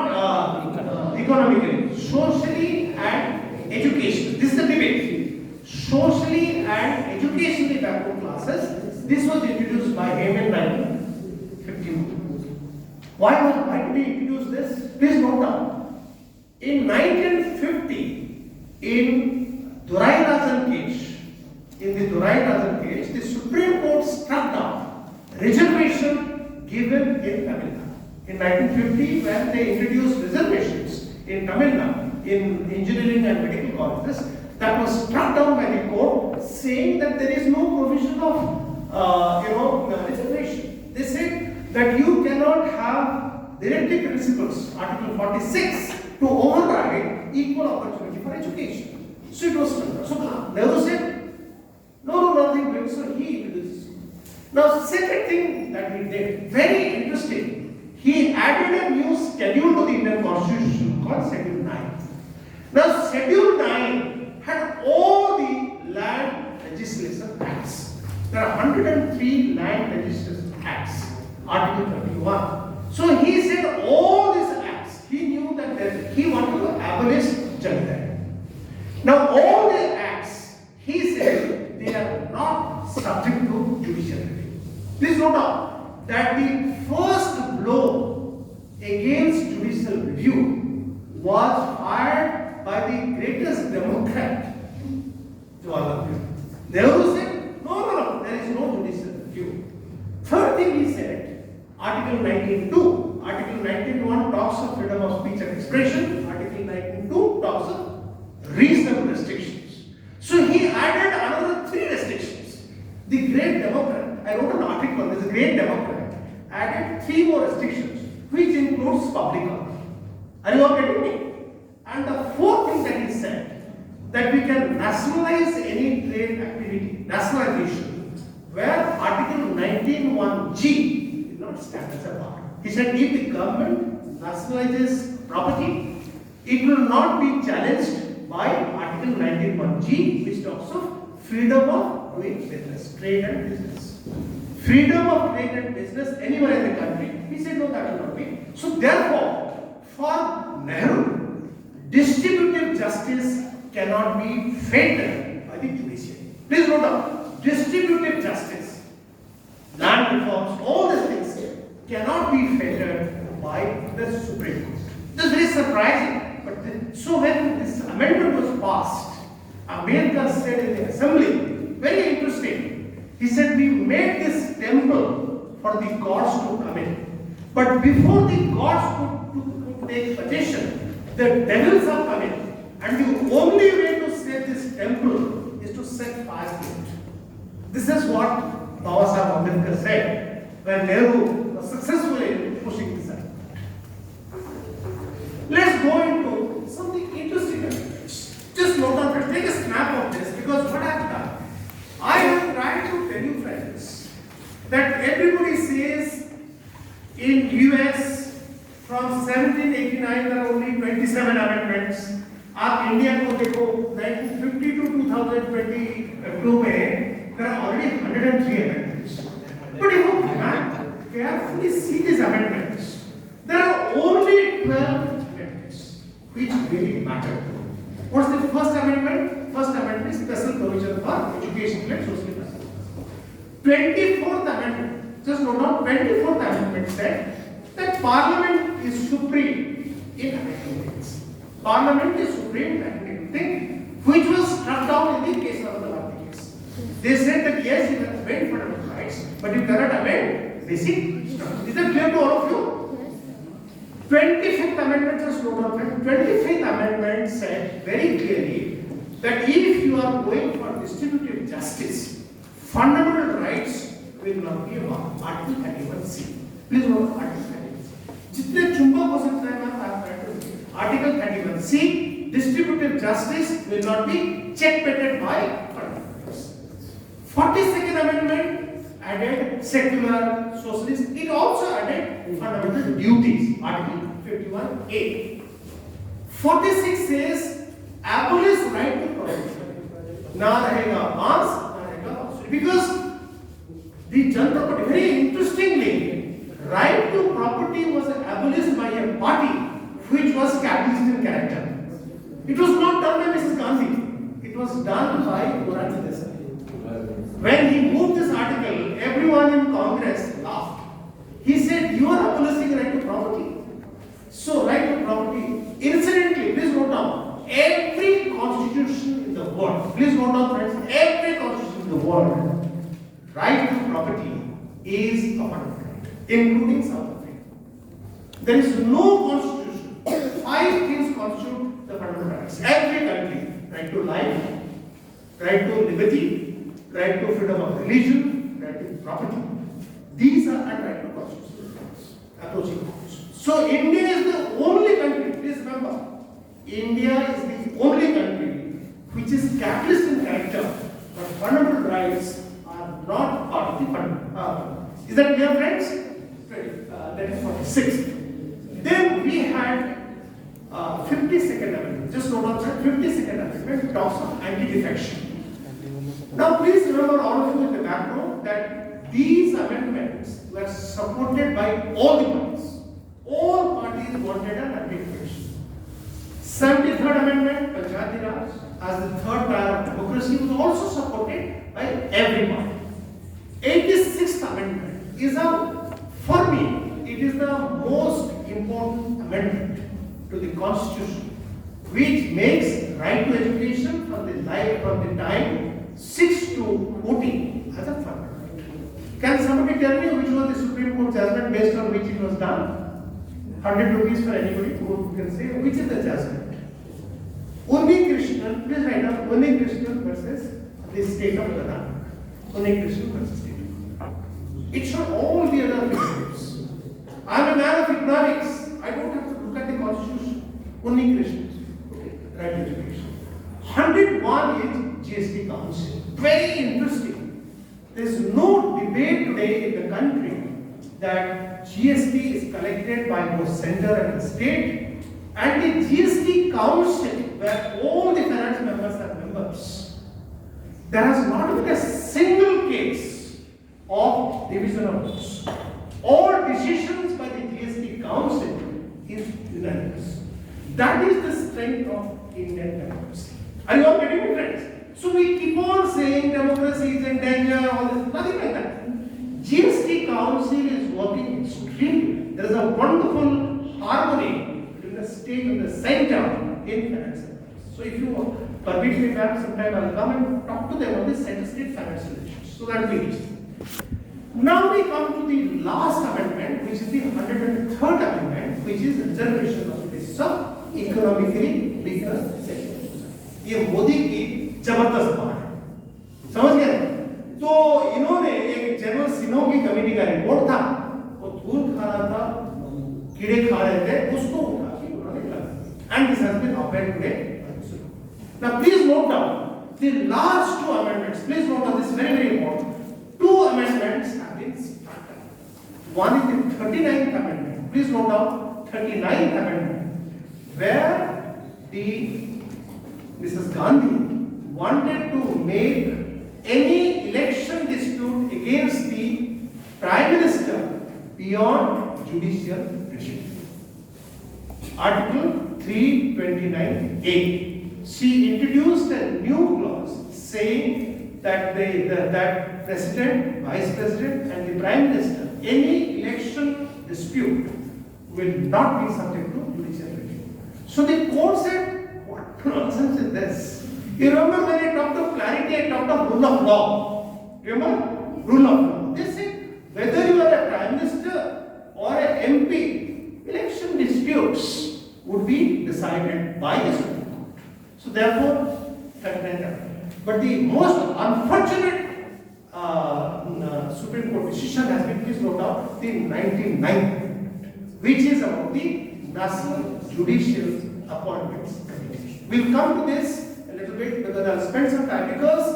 economically. Socially and education. This is the debate. Socially and educationally backward classes. This was introduced by him in 1951. Why did he introduce this? Please note down. In 1950, in Durai Rajan case, the Supreme Court struck down reservation given in Tamil Nadu. In 1950, when they introduced reservations in Tamil Nadu, in engineering and medical colleges, that was struck down by the court, saying that there is no provision of reservation. They said that you cannot have directive principles, Article 46, to override equal opportunity for education. So it was struck down. So Nehru said, no, Now, second thing that he did, very interesting, he added a new schedule to the Indian Constitution called Schedule 9. Now, Schedule 9 had all the land legislation acts. There are 103 land legislation acts, Article 31. So he said all these acts, he knew that he wanted to abolish gender. Now, all the acts, he said, they are not subject to judicial review. Please note down that the first blow against judicial review was fired by the greatest Democrat, Jawaharlal Nehru. Nehru said, no, there is no judicial review. Third thing he said, Article 19.2. Article 19.1 talks of freedom of speech and expression. Article 19.2 talks of reasonable restrictions. So he added another 3 restrictions. The great Democrat, I wrote an article, there's a great Democrat, added 3 more restrictions, which includes public order. Are you all getting me? And the fourth thing that he said, that we can nationalize any trade activity, nationalization, where Article 19.1g will not stand as a bar. He said, if the government nationalizes property, it will not be challenged by Article 19.1g, which talks of freedom of doing business, trade and business. Freedom of trade and business anywhere in the country. He said, no, that will not be. So therefore, for Nehru, distributive justice cannot be fettered by the judiciary. Please note down, distributive justice, land reforms, all these things cannot be fettered by the Supreme Court. This is very surprising. But so when this amendment was passed, Ambedkar said in the assembly, very interesting. He said, we made this temple for the gods to come in. But before the gods could take possession, the devils are coming. And the only way to save this temple is to set fire to it. This is what Babasaheb Ambedkar said when Nehru was successfully pushing this out. Let's go into something interesting. Just note on it, take a snap of this, because what I have done, I have tried to tell you friends that everybody says in US from 1789 there are only 27 amendments. आप India को देखो 1950 to 2022 में there are already 103 amendments. But if you carefully see these amendments, there are only 12 amendments which really matter. What's the first amendment? First amendment is special provision for education and social justice. 24th amendment, just note down, 24th amendment said that Parliament is supreme in amending things. Parliament is supreme in amending things, which was struck down in the case of the Gandhi case. They said that yes, you can amend fundamental rights, but you cannot amend basic structure. Is that clear to all of you? 25th amendment, just note down, 25th amendment said very clearly that if you are going for distributive justice, fundamental rights will not be above Article 31C. Please note Article 31C. जितने चुंबक हो सकता है मैं आप Article 31C, distributive justice will not be checkmated by fundamental rights. 42nd amendment added secular socialist. It also added fundamental duties. Article 51A. 46 says abolish right to property. ना रहेगा बांस, ना रहेगा बांसुरी. Because the general property, very interestingly, right to property was abolished by a party which was capitalist in character. It was not done by Mrs. Gandhi. It was done by Morarji Desai. When he moved this article, everyone in Congress laughed. He said, you are abolishing right to property. So, right to property, incidentally, please note down, every constitution in the world, please note down friends, every constitution in the world, right to property is a fundamental right, including South Africa. There is no constitution, 5 things constitute the fundamental rights. Every country, right to life, right to liberty, right to freedom of religion, right to property. These are right to constitutional rights, approaching constitution. So India is the only country, please remember, India is the only country which is capitalist in character, but fundamental rights are not part of of the fund. Is that clear, friends? That is 46th. Then we had 52nd Amendment. Just note on that 52nd Amendment talks of anti-defection. Now, please remember, all of you in the back row, that these amendments were supported by all the parties. All parties wanted an anti-defection. 73rd Amendment, Panchayati Raj, as the third pillar of democracy, was also supported by every party. 86th Amendment is for me, it is the most important amendment to the Constitution, which makes right to education from the time 6 to 14 as a fundamental. Can somebody tell me which was the Supreme Court judgment based on which it was done? 100 rupees for anybody who can say which is the judgment. Unni Krishnan, please write down Unni Krishnan versus the state of Karnataka. Unni Krishnan versus state of Karnataka. It showed all the other principles. I am a man of economics. I don't have to look at the Constitution. Unni Krishnan. Okay, right education. 101 is GST Council. Very interesting. There is no debate today in the country that GST is collected by both center and the state, and the GST Council, where all the finance members are members, there has not been a single case of division of votes. All decisions by the GST Council is unanimous. That is the strength of Indian democracy. Are you all getting it, friends? So we keep on saying democracy is in danger, all this, nothing like that. GST Council is working extremely. There is a wonderful harmony between the state and the center in finance. So if you permit me, perhaps sometime I'll come and talk to them on the center-state finance relations. So that will be interesting. Now we come to the last amendment, which is the 103rd Amendment, which is reservation of the basis of economically weaker sections. ये मोदी की जबरदस्त बात है, समझ गए? तो इन्होंने एक जनरल सिन्हो की कमेटी का रिपोर्ट था, वो धूल खा रहा था, कीड़े खा रहे थे, उसको उठा के उन्होंने निकाला. And this has been upheld today. Now please note down the last two amendments. Please note down this, very very important. Two amendments have been started. One is the 39th Amendment. Please note down 39th Amendment, where the Mrs. Gandhi wanted to make any election dispute against the Prime Minister beyond judicial review. Article 329A. She introduced a new clause saying that that President, Vice President and the Prime Minister, any election dispute will not be subject to judicial review. So the court said, what nonsense is this? You remember when I talked of clarity, I talked of rule of law. Remember? Rule of law. They said, whether you are a Prime Minister or a MP, election disputes would be decided by the Supreme Court. So therefore, but the most unfortunate Supreme Court decision has been, please note down, the 99th Amendment, which is about the National Judicial Appointments Committee. We'll come to this a little bit because I'll spend some time, because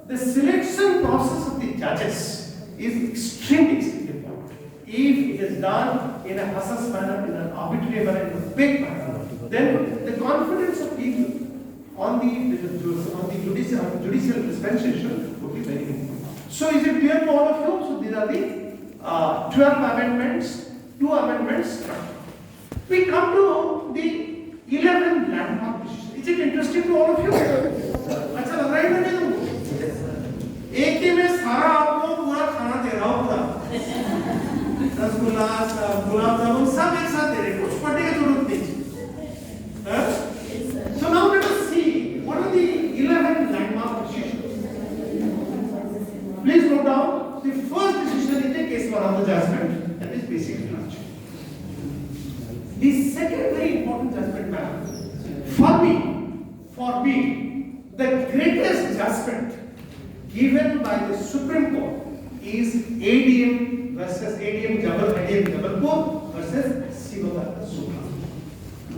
the selection process of the judges is extremely important. If it is done in a hush manner, in an arbitrary manner, in a big manner, then the confidence of people on the judicial dispensation would be very important. So is it clear to all of you? So these are the 12 amendments, 2 amendments. We come to the 11 landmark decisions. Is it interesting to all of you? अच्छा लग रहा है ना नहीं तुमको? एक ही में सारा आपको पूरा खाना दे रहा हूँ पूरा. रसगुल्ला, गुलाब जामुन सब एक साथ दे रहे हैं. कुछ पढ़ने की जरूरत नहीं. So now let us see what are the 11 landmark decisions. Please note down the first decision is a case for the judgment, that is basic structure. The second very important judgment matter for me, the greatest judgment given by the Supreme Court is ADM versus ADM Jabalpur versus Sivagata Sukha.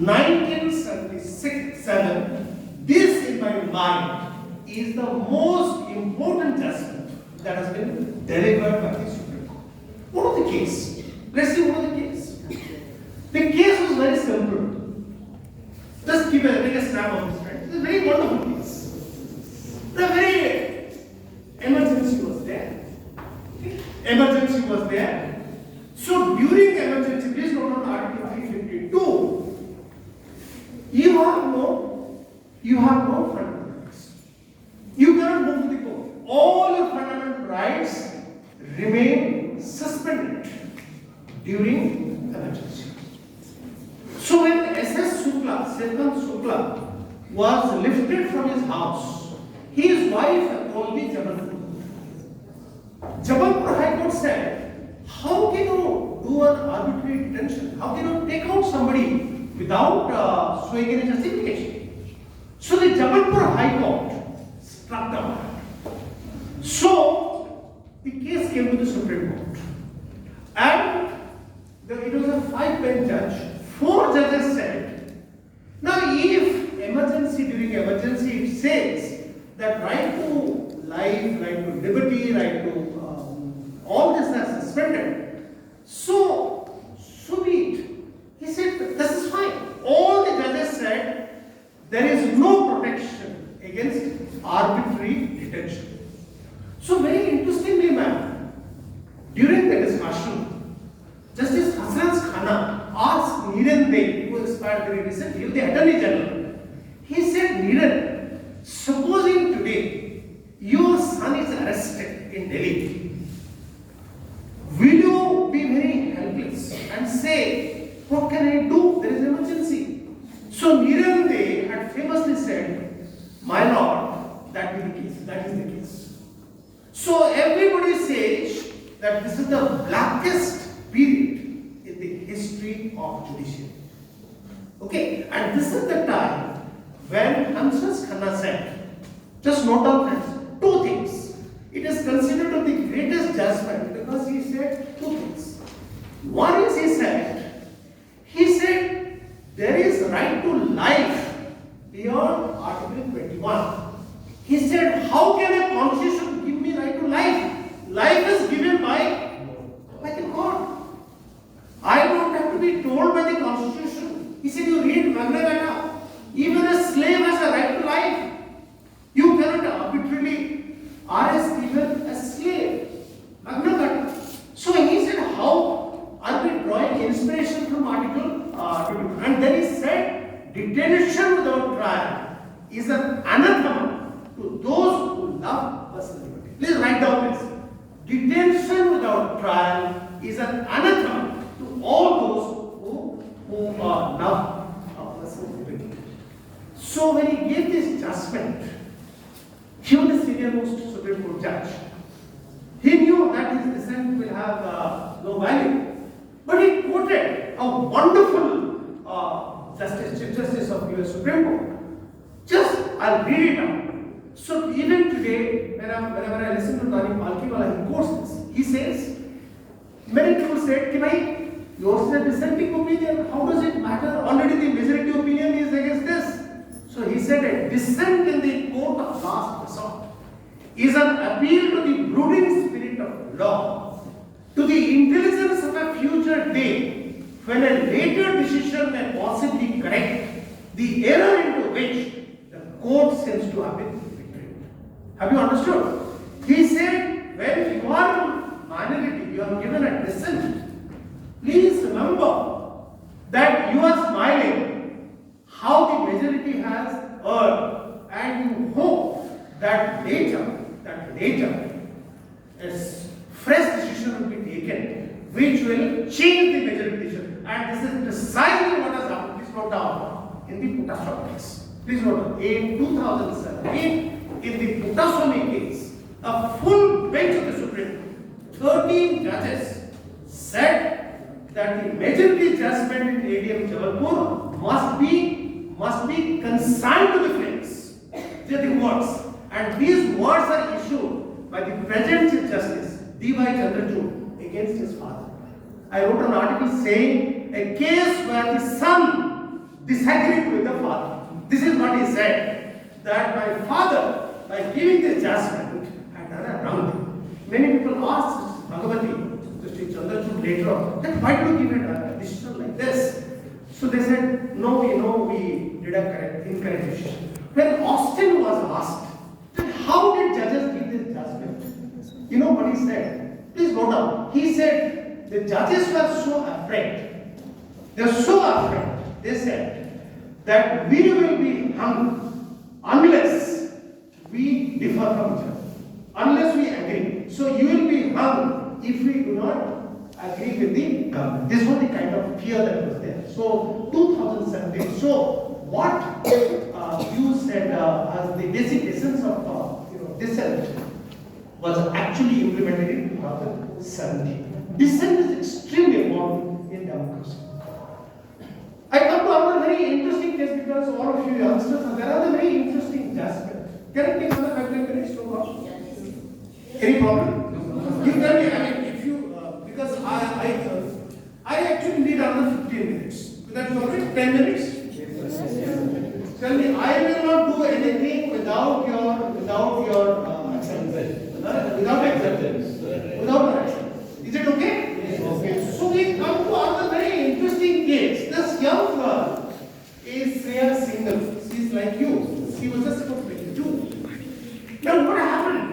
1977, this in my mind is the most important judgment that has been delivered by the Supreme Court. What was the case? Let's see what was the case. The case was very simple. Just take a snap of this, right? It's a very wonderful case. The very emergency was there. Emergency was there. So during emergency, please note on Article 352, you have no fundamental rights. You cannot move to the court. All your fundamental rights remain suspended during emergency. So when SS Shukla, Sevan Shukla, was lifted from his house, his wife called the Jabalpur. Jabalpur High Court said, how can you do an arbitrary detention? How can you take out somebody without showing any justification? So the Jabalpur High Court struck down. So the case came to the Supreme Court. And it was a 5-bench judge. 4 judges said, now if during emergency it says that right to life, right to liberty, right to all this are suspended, so be it. He said, this is fine. All the judges said there is no protection against arbitrary detention. So very interestingly, ma'am, during the discussion, Justice Hassan's Khana asked Niran Dey, who expired very recently, the Attorney General. He said, Niran, supposing today your son is arrested in Delhi, will you be very helpless and say, what can I do? There is an emergency. So Niran Dey had famously said, my lord, that is the case. That is the case. So everybody says that this is the blackest period in the history of judiciary. Okay, and this is the time when Hansas Khanna said, just note down friends, 2 things. It is considered the greatest judgment because he said 2 things. One is he said there is right to life beyond Article 21. He said, how can a constitution give me right to life? Life is given by the God. I don't have to be told by the Constitution. He said, you read Magna Carta. Even a slave has a right to life. You cannot arbitrarily arrest even a slave. Magna Carta. So he said, how are we drawing inspiration from Article 22? And then he said, detention without trial is an anathema to those who love personal liberty. Please write down this. Detention without trial is an anathema to all those who love personal liberty. So when he gave this judgment, he was the senior-most Supreme Court judge. He knew that his dissent will have no value. But he quoted a wonderful Chief Justice of US Supreme Court. I'll read it out. So even today, whenever I listen to Nani Palkiwala, he quotes this. He says, many people said, yours is a dissenting opinion. How does it matter? Already the majority opinion is against this. So he said, a dissent in the court of last resort is an appeal to the brooding spirit of law, to the intelligence of a future day, when a later decision may possibly correct the error into which the court seems to have been betrayed. Have you understood? He said, when you are a minority, you are given a dissent, please remember that you are smiling how the majority has erred, and you hope that later, a fresh decision will be taken which will change the majority decision. And this is precisely what has happened. Please note down in the Puttaswamy case. Please note down, in 2017, in the Puttaswamy case, a full bench of the Supreme Court, 13 judges said that the majority judgment in ADM Jabalpur must be consigned to the flames. These are the words. And these words are issued by the present Chief Justice, D.Y. Chandrachud, against his father. I wrote an article saying a case where the son disagreed with the father. This is what he said, that my father, by giving this judgment, had done a wrong thing. Many people ask Bhagavati, Justice Chandrachud later on, that why do you give a decision like this? So they said, no, we did a incorrect decision. When Austin was asked, that how did judges give this judgment? You know what he said? Please note down. He said, the judges were so afraid. They were so afraid. They said that we will be hung unless we differ from each other. Unless we agree. So you will be hung if we do not agree with the government. This was the kind of fear that was there. So 2017. So what you said as the basic essence of dissent was actually implemented in 2017. Dissent is extremely important in democracy. I come to another very interesting case because all of you youngsters, there are very interesting aspects. Can I take another 5 minutes to watch? Any problem? You tell me, I mean, if you, because I actually need another 15 minutes. Is that correct? 10 minutes? Tell me, I will not do anything without your acceptance. Without acceptance. Without acceptance. Is it okay? Yes. Okay. So we come to another very interesting case. This young girl is single. She is like you. She was just about 22. Now what happened?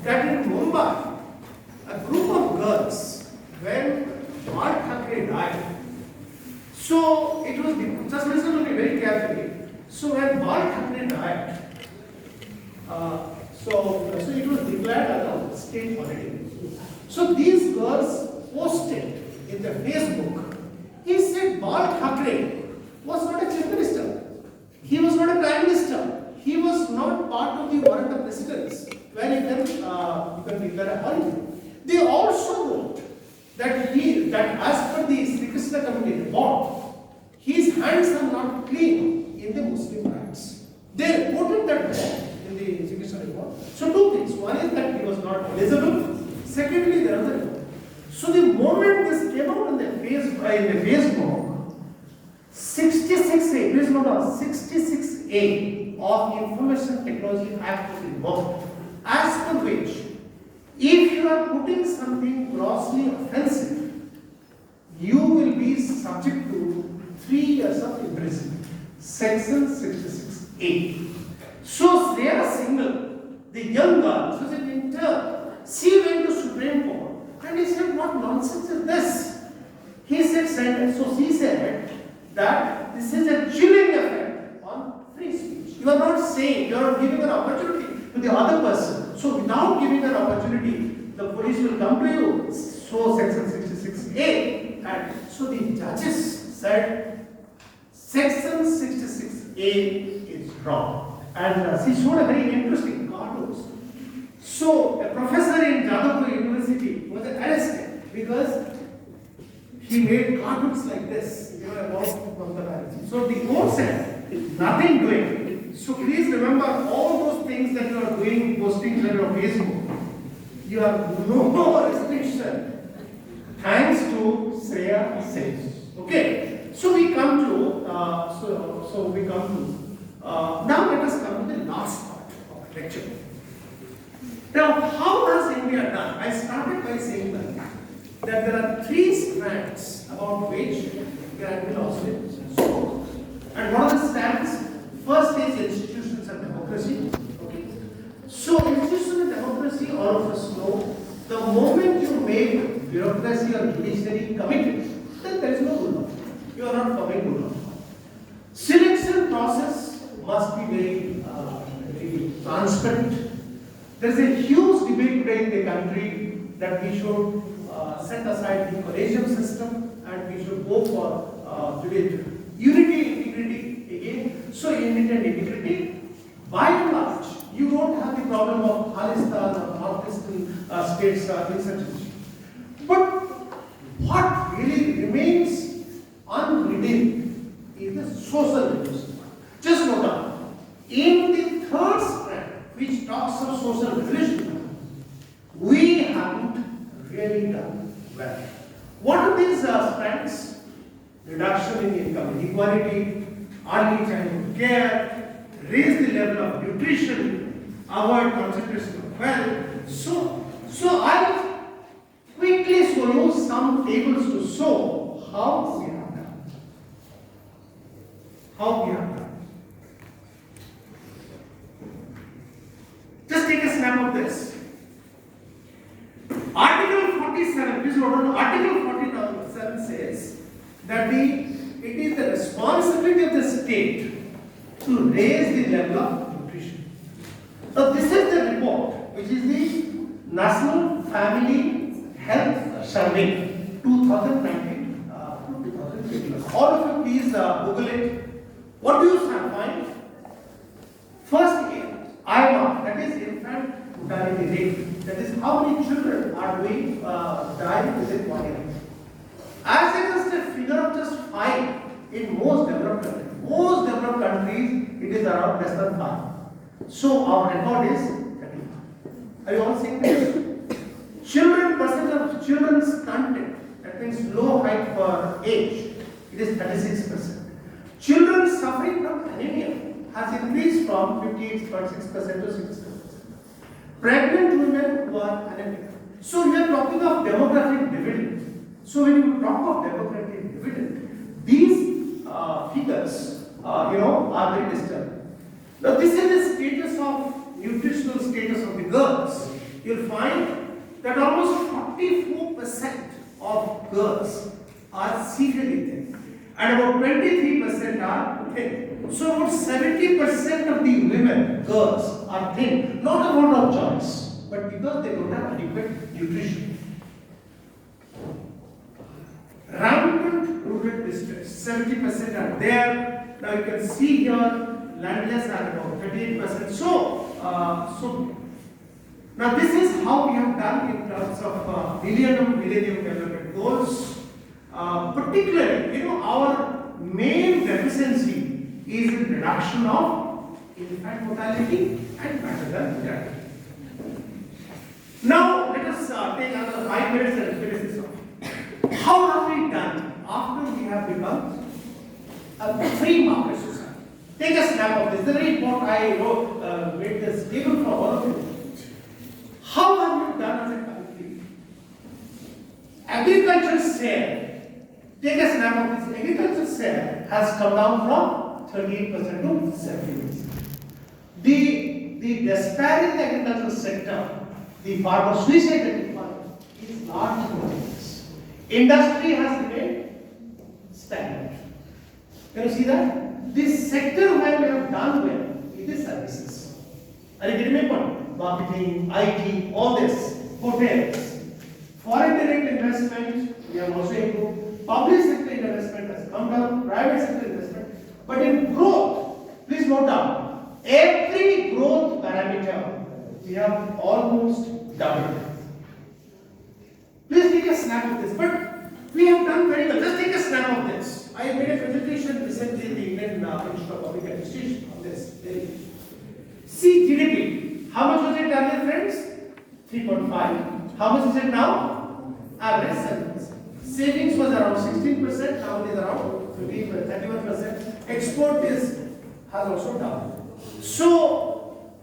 That in Mumbai, a group of girls, when Bal Thackeray died, so it was, just listen to me very carefully. So when Bal Thackeray died, so it was declared as a state holiday. So these girls posted in their Facebook, he said Bal Thackeray was not a chief minister. He was not a prime minister. He was not part of the warrant of presidents where you can declare a holiday. They also wrote that as per the Sri Krishna Committee report, his hands are not clean in the Muslim rights. They reported that in the Sri Krishna report. So two things. One is that he was not eligible. Secondly, the other report. So the moment this came out in the Facebook, 66A, please note down, 66A of Information Technology Act was invoked, as per which, if you are putting something grossly offensive, you will be subject to 3 years of imprisonment. Section 66A. So Shreya Singhal, the young girl, she was an intern, she went to Supreme Court and he said, what nonsense is this? He said, so she said that this is a chilling effect on free speech. You are not saying, you are giving an opportunity to the other person. So without giving an opportunity, the police will come to you. So section 66A. And so the judges said section 66A is wrong. And she showed a very interesting cartoons. So a professor in Jadavpur University was arrested because he made cartoons like this, about Mamata Banerjee. So the court said, nothing doing. So please remember all those things that you are doing, posting on your Facebook. You have no restriction, thanks to Shreya Singhal. Okay. So we come to now let us come to the last part of the lecture. Now, how has India done? I started by saying that there are 3 strands about which Granville Austin spoke. And what are the strands? First is institutions of democracy. Okay. So institutions of democracy, all of us know, the moment you make bureaucracy or judiciary committed, then there is no rule of law. You are not following rule of law. Selection process must be very transparent. There is a huge debate today in the country that we should set aside the collegium system and we should go for unity, integrity again. So unity and integrity, by and large, you don't have the problem of Khalistan or northeastern states insurgency. But what really remains unredeemed is the social revolution. Just note down, in the third strand, which talks of social revolution, we haven't really done well. What are these strands? Reduction in income inequality, early childhood care, raise the level of nutrition, avoid concentration of wealth. So So I'll quickly show you some tables to show how we have done. How we have done. Just take a snap of this. Article 47, please note down, Article 47 says that it is the responsibility of the state to raise the level of nutrition. So this is the report, which is the National Family Health Survey 2019 to 2021. All of you please Google it. What do you find? First, IMR, that is infant mortality rate. That is how many children are dying within 1 year. As against a figure of just 5 in most developed countries. Most developed countries, it is around less than 5. So our record is 35. Are you all seeing this? Percent of children's content, that means low height per age, it is 36%. Children suffering from anemia has increased from 58.6% to 67%. Pregnant women who are anemic. So we are talking of demographic dividend. So when you talk of demographic dividend, these figures, are very disturbing. Now this is the status of nutritional status of the girls. You'll find that almost 44% of girls are severely thin, and about 23% are thin. So about 70% of the women, girls, are thin, not a matter of choice, but because they don't have adequate nutrition. Rampant rural districts, 70% are there. Now you can see here, landless are about 38%. So now this is how we have done in terms of Millennium Development Goals. Particularly, our main deficiency is in reduction of infant mortality and maternal mortality. Now let us take another 5 minutes and finish this off. How have we done after we have become a free market society? Take a snap of this. The very important I made this table for all of you. How have you done as a country? Agriculture share, take a snap of this. Agriculture share has come down from 38% to 70%. The despair in the agricultural sector, the farmer suicide rate is large progress. Industry has remained stagnant. Can you see that? This sector where we have done well is the services. Are you getting my point? Marketing, IT, all this, hotels. Foreign direct investment, we have also improved. Public sector investment has come down, private sector investment. But in growth, please note down, every growth parameter, we have almost doubled. Please take a snap of this. But we have done very well. Just take a snap of this. I made a presentation recently in the Indian Institute of Public Administration on this. See GDP. How much was it earlier, friends? 3.5. How much is it now? Average 7%. Savings was around 16%. Now it is around 31%. Export has also doubled. So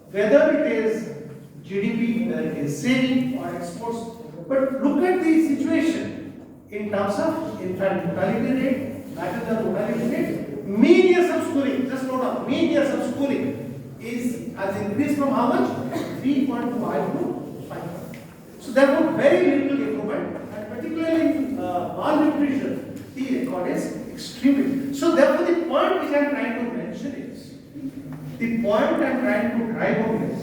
whether it is GDP, whether it is saving or exports, but look at the situation in terms of infant mortality rate, maternal mortality rate, mean years of schooling. Just note down, mean years of schooling has increased from how much? 3.5 to 5. So therefore very little improvement, and particularly in malnutrition, the record is extremely. So therefore the point which I am trying to mention is, the point I am trying to drive home is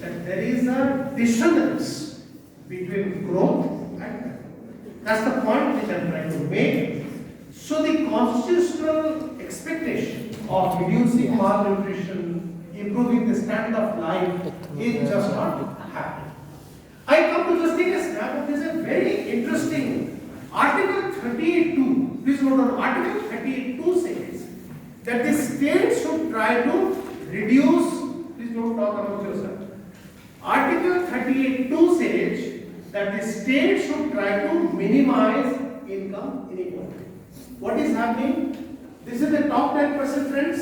that there is a dissonance between growth and development. That's the point which I am trying to make. So the constitutional expectation of reducing malnutrition, improving the standard of life is just not happening. I come to just take a snap of this. A very interesting Article 38(2). Please note on Article 38(2) says that the state should try to reduce. Please don't talk about yourself. Article 38(2) says that the state should try to minimize income inequality. What is happening? This is the top 10%, friends.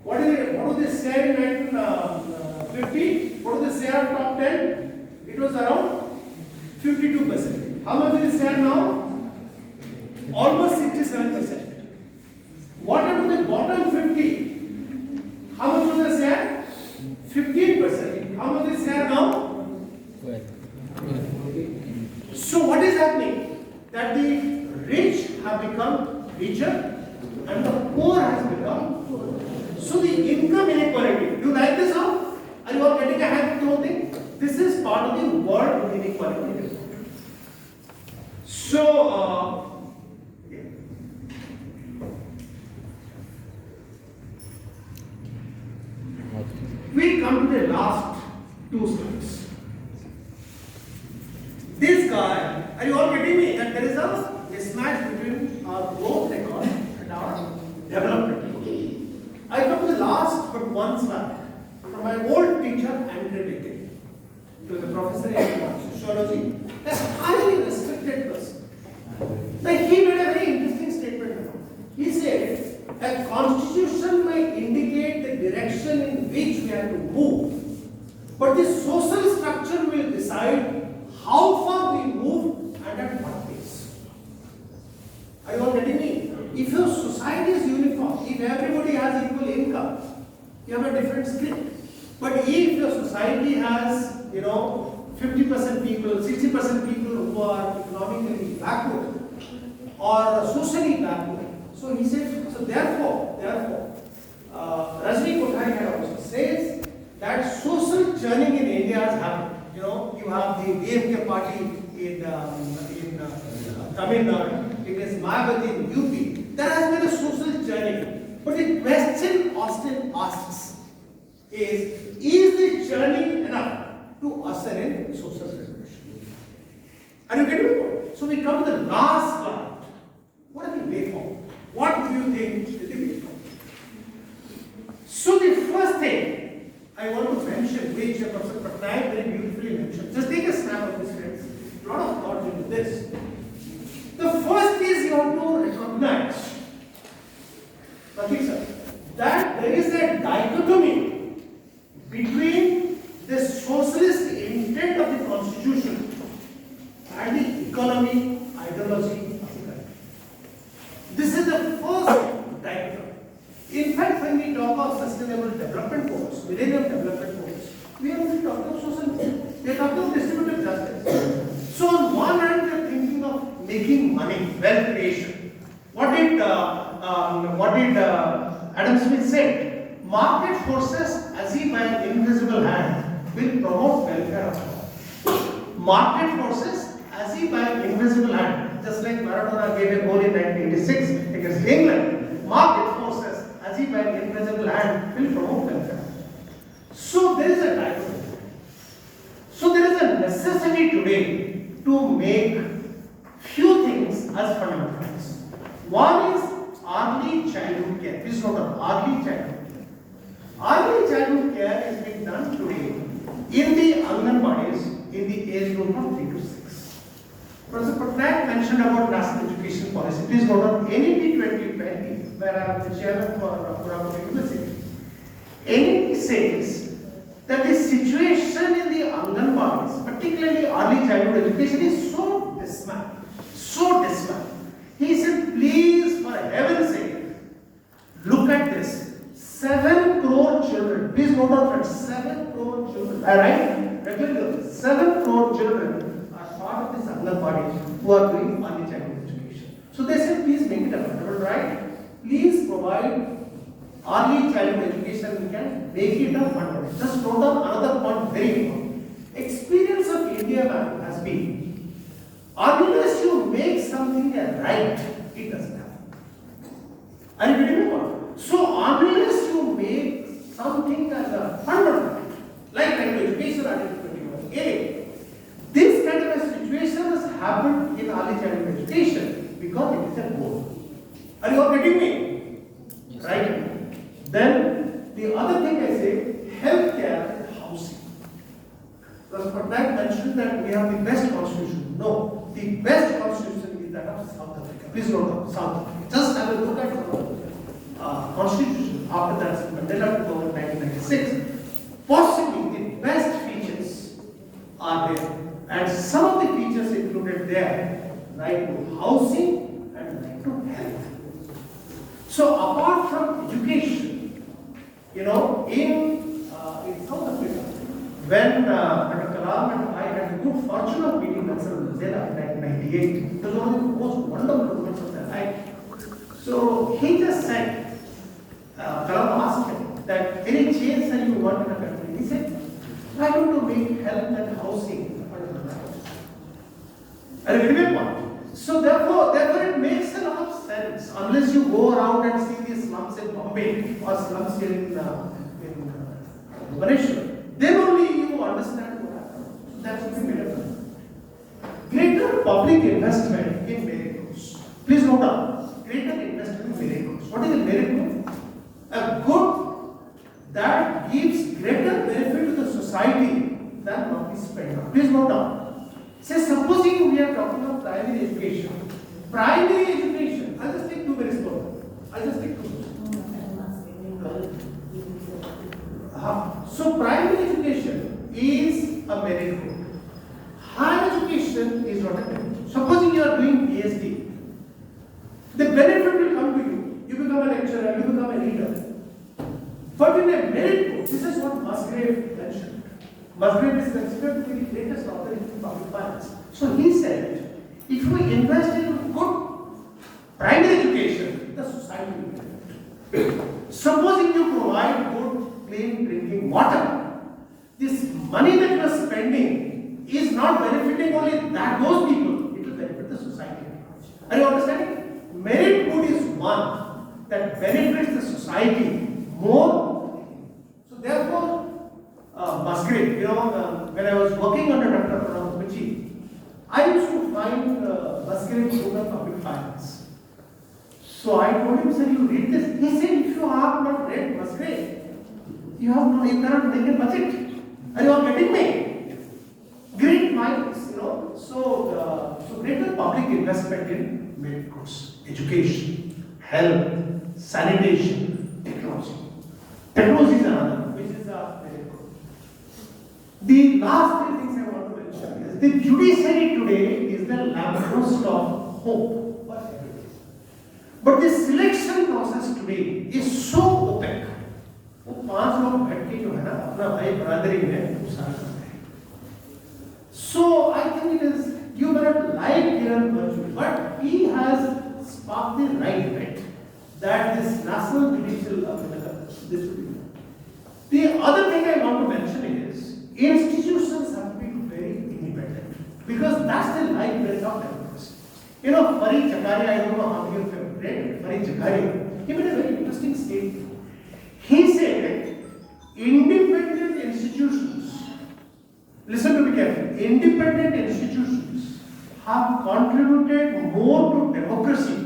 What do they say in 1950? What do they say on top 10? It It was around 52%. How much is share now? Almost 67%. What about the bottom 50? How much was the share? 15%. How much is share now? 12. So what is happening? That the rich have become richer and the poor has become poorer. So the income inequality. Do you like this now? Are you all getting a hand of the whole thing? This is part of the world inequality. So we come to the last two slides. This guy, are you all getting me? That there is a mismatch between our growth record and our development. I come to the last but one slide from my old teacher, Andre Beckett. He was a professor in sociology, a highly respected person. Now he made a very interesting statement. He said, a constitution may indicate the direction in which we have to move, but the social structure will decide how far we move and at what pace. Are you all getting me? If your society is uniform, if everybody has equal income, you have a different script. But if your society has, 50% people, 60% people who are economically backward or socially backward, so he said, so therefore, Rajni Kothari had also says that social churning in India has happened. You have the DMK party in Tamil Nadu, it is Mayawati in UP. There has been a social churning. But the question Austin asks is the churning enough to usher in social revolution? Are you getting me? So we come to the last slide. What are the way forward? What do you think is the way forward? So the first thing I want to mention, which Professor Patnaik very beautifully mentioned. Just take a snap of this, friends. A lot of thought into this. The first is you have to recognize, sir, that there is a dichotomy between the socialist intent of the constitution and the economy ideology of the country. This is the first dichotomy. In fact, when we talk of sustainable development goals, millennium development goals, we are only talking of social goals. We are talking of distributive justice. So on one hand, we are thinking of making money, wealth creation. What did Adam Smith say? Market forces, as if by an invisible hand, will promote welfare of all. Market forces, as if by an invisible hand, just like Maradona gave a goal in 1986 against England. Market forces, as if by an invisible hand, will promote welfare. So there is a dichotomy. So there is a necessity today to make few things as fundamentals. One is early childhood care. Please note down, early childhood care. Early childhood care is being done today in the Anganwadis in the age group of 3 to 6. Professor Patnaik mentioned about national education policy. Please note down NEP 2020, where I am the chairman for Puravaram University. NEP says that the situation in the Anganwadis, particularly early childhood education, is so dismal. He said, please, for heaven's sake, look at this. 7 crore children. Please note down, friends, 7 crore children. Alright? Regularly, 7 crore children are part of this Anganwadi who are doing early childhood education. So they said, please make it affordable, right? Please provide early childhood education. We can make it affordable. Just note down another point, very important. Experience of India has been, unless you make something a right, it doesn't happen. Are you getting me? So unless you make something as a fundamental, like education Article 21A, this kind of a situation has happened in early childhood education because it is a goal. Are you all getting me? Yes. Right? Then the other thing I say, healthcare and housing. Because Patnaik mentioned that we have the best constitution. No, the best constitution is that of South Africa. Please note down, South Africa. Just have a look at the constitution after that Mandela took over in 1996. Possibly the best features are there. stipulated there, right to housing and right to health. So apart from education, in South Africa, when Dr. Kalam and I had the good fortune of meeting Nelson Mandela in 1998, it was one of the most wonderful moments of their life. So he just said, Kalam asked him that any change that you want in a country, he said, why don't you make health and housing a part of the life? And a great point. So therefore it makes a lot of sense unless you go around and see these slums in Bombay or slums in Bhubaneswar. Then only you understand what happened. That should be made of. Greater public investment in miracles. Please note down. Greater investment in miracles. What is a miracle? A good that gives greater benefit to the society than what we spend on. Please note down. Say, supposing we are talking of primary education. Primary education. I'll just take 2 minutes more. I'll just take 2 minutes. So primary education is a merit code. Higher education is not a merit code. Supposing you are doing PhD, the benefit will come to you. You become a lecturer, you become a leader. But in a merit code, this is what Musgrave mentioned. Musgrave is considered to be the greatest author in public finance. So he said, if we invest in good primary education, the society will benefit. Supposing you provide good clean drinking water, this money that you are spending is not benefiting only those people, it will benefit the society. Are you understanding? Merit code is one that benefits the society more. So therefore, Musgrave, when I was working under Dr. Pranav Mukherjee, I used to find Musgrave's book on public finance. So I told him, sir, you read this. He said, if you have not read Musgrave, you cannot make a budget. Are you all getting me? Great minds, So greater public investment in merit codes, education, health, sanitation, technology. Technology is another, which is a merit code. The last 3 things I want to mention is the judiciary today is the lamppost of hope for everything. But the selection process today is so opaque. वो 5 लोग बैठ के जो है ना अपना भाई बरादरी में घुसा करते हैं. So I think it is, you may not like Kiran Virtue, but he has sparked the right bit that this national judicial this will be. The other thing I want to mention is institutions have to be very independent because that's the life bit of democracy. Farid Zakaria, I don't know how many of you have read Farid Zakaria. He made a very interesting statement. He said, independent institutions, listen to me carefully, independent institutions have contributed more to democracy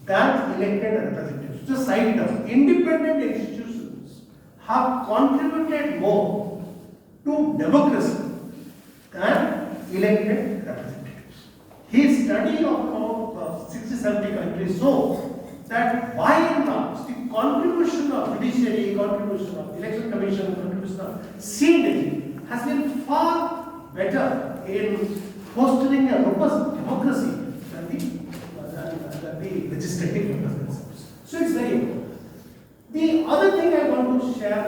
than elected representatives. Just side note, independent institutions have contributed more to democracy than elected representatives. His study of about 60-70 countries shows that by and large, the contribution of judiciary, contribution of election commission, contribution of CND has been far better in fostering a robust democracy than the legislative members themselves. So it's very important. The other thing I want to share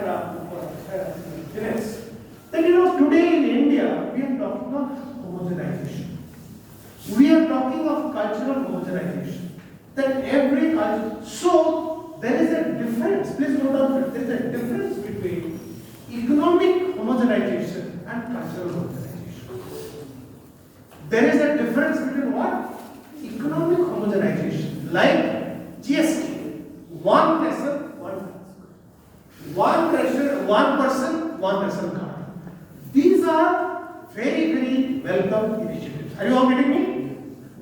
is that today in India we are talking of homogenization. We are talking of cultural homogenization. That every culture, so there is a difference, please note down, there is a difference between economic homogenization and cultural homogenization. There is a difference between what? Economic homogenization, like GST, one person, one transfer, one person, one ration card. These are very, very welcome initiatives. Are you all getting me?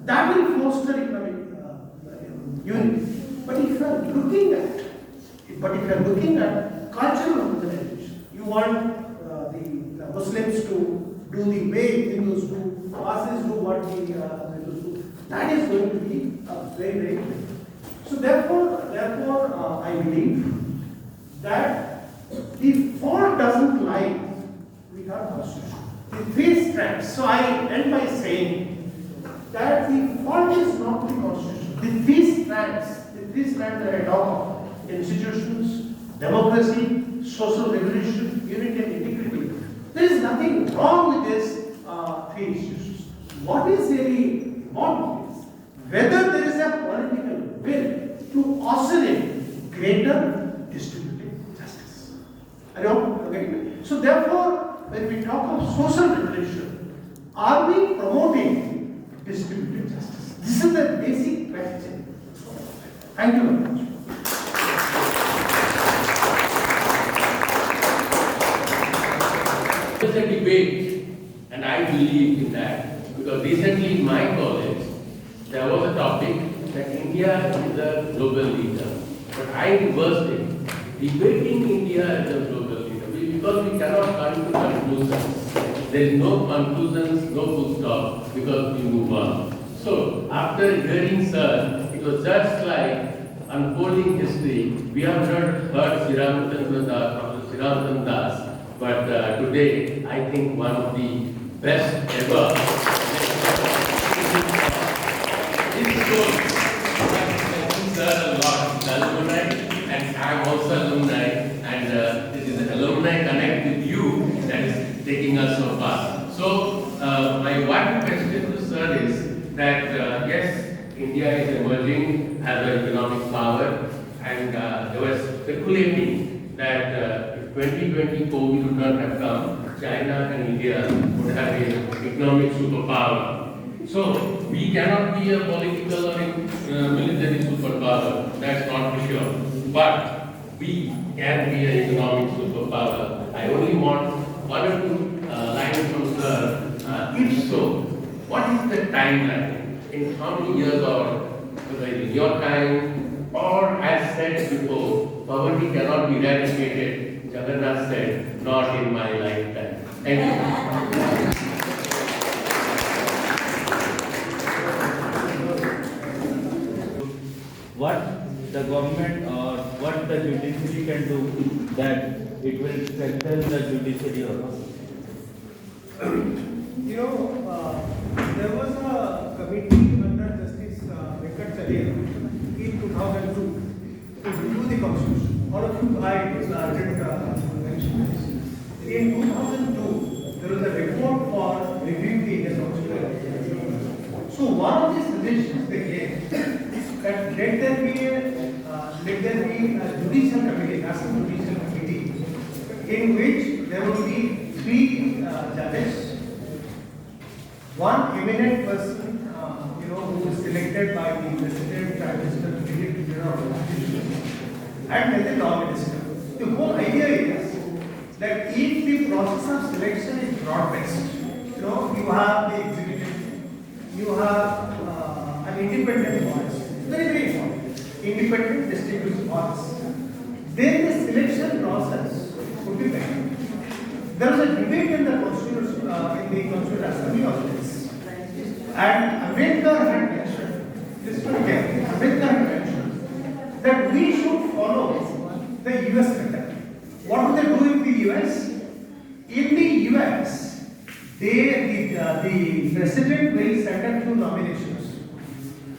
That will foster economic unity. But if you are looking at cultural homogenization, you want the Muslims to do the way Hindus do, Parsis do what the Hindus do. That is going to be very, very different. So therefore, I believe that the fault doesn't lie with our constitution. The 3 strands. So I end by saying that the fault is not the constitution. The three strands that I talk of, institutions, democracy, social regulation, unity and integrity, there is nothing wrong with these three institutions. What is really important is whether there is a political will to oscillate greater distributive justice. Are you all getting me? So therefore, when we talk of social regulation, are we promoting distributive justice? This is the basic question. Thank you very much. There's a debate, and I believe in that, because recently in my college, there was a topic that India is a global leader. But I reversed it, debating India as a global leader, because we cannot come to conclusions. There is no conclusions, no full stop, because we move on. So, after hearing Sir, it was just like unfolding history. We have heard Professor Sriram Das, but today I think one of the best ever. This shows that Sir a lot, the alumni, and I am also alumni, and this is an alumni connect with you that is taking us so far. So, my one question to Sir is that yes, India is emerging as an economic power, and there was speculating that if 2020 COVID would not have come, China and India would have been economic superpower. So we cannot be a political or military superpower, that's not for sure. But we can be an economic superpower. I only want one or two lines from Sir. If so, what is the timeline? In how many years, or whether in your time, or as said before, poverty cannot be eradicated, Jagannath said, not in my lifetime. Thank you. What the government or what the judiciary can do that it will strengthen the judiciary also? There was a committee under Justice Venkatacharya in 2002 to review the constitution. All of you, I did mention this. In 2002, there was a report for reviewing the Indian constitution. So one of the suggestions they gave that let there be a judicial committee, national judicial committee, in which there would be three judges. One eminent person, who is selected by the President, Prime Minister, Director General of the Constitution, and then the law minister. The whole idea is that if the process of selection is broad-based, you have the executive, you have an independent voice, very, very important, independent distinguished voice, then the selection process would be better. There was a debate in the Constitutional Assembly of this. And Ambedkar had mentioned, listen again, Ambedkar had mentioned that we should follow the US method. What do they do in the US? In the US, the president will send a few nominations.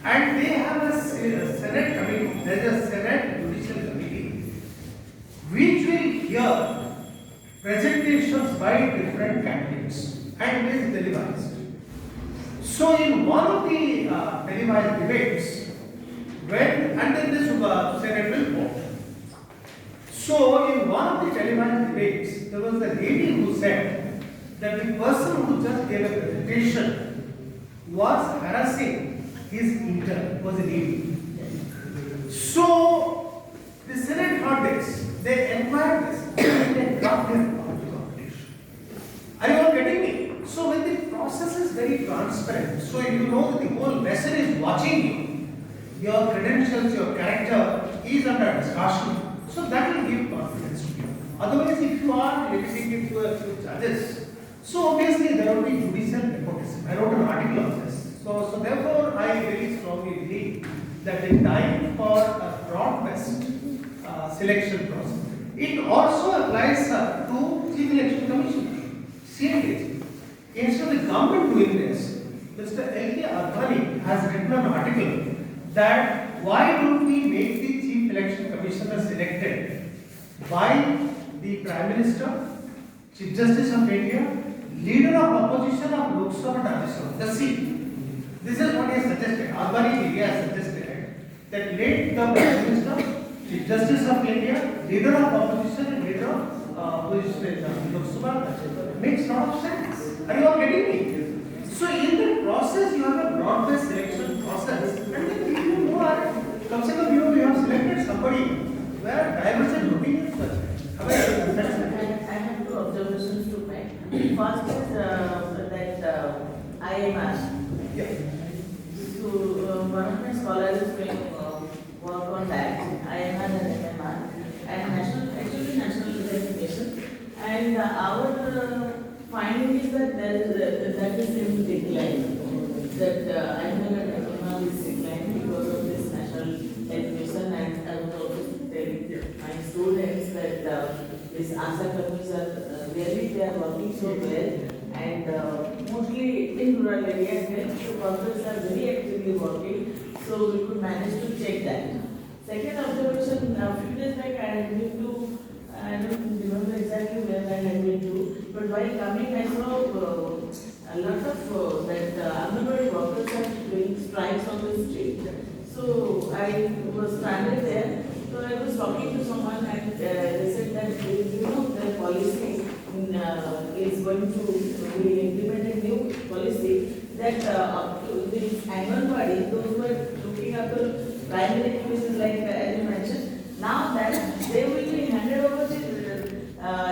And they have a Senate committee, there is a Senate Judicial Committee, which will hear presentations by different candidates and it is televised. So in one of the televised debates, and then the Senate will vote. So in one of the televised debates, there was a lady who said that the person who just gave a presentation was harassing his intern, was a lady. So the Senate heard this, they inquired this, and they dropped him out of the competition. Are you all getting me? So when the process is very transparent, so you know that the whole nation is watching you, your credentials, your character is under discussion, so that will give confidence to you. Otherwise, if you are limiting it to a few judges, so obviously there will be judicial nepotism. I wrote an article on this. So therefore, I very strongly believe that the time for a broad-based selection process. It also applies to Chief Election Commission, CNDC. Instead of the government doing this, Mr. L.K. Advani has written an article that why don't we make the Chief Election Commissioner selected by the Prime Minister, Chief Justice of India, Leader of Opposition of Lok Sabha and Rajya Sabha, the seat. This is what he has suggested. Advani India has suggested that let the Prime Minister, Chief Justice of India, Leader of Opposition and Leader of Opposition in Lok Sabha. Makes a lot of sense. Are you all getting me? So in the process, you have a broad-based selection process, and then people who are, come se come you have selected somebody where divergent opinions are. I have two observations to make. First is that IMR. Yeah. So one of my scholars is doing work on that, IMR and MMR, and national verification. And our finding is that that is in decline. That IMR and MMR is declining because of this national education, and I was also telling my students that this ASA companies are really they are working so well, and mostly in rural areas where the workers are very actively working, so we could manage to check that. Second observation, a few days back I had been to, I don't remember exactly where I had been to, but while coming I saw a lot of that Anganwadi workers are doing strikes on the street. So I was stranded there. So I was talking to someone, and they said that their policy is going to be implemented new policy that up to this Anganwadi, those who are looking after primary education, like as you mentioned, now that they will be handed over to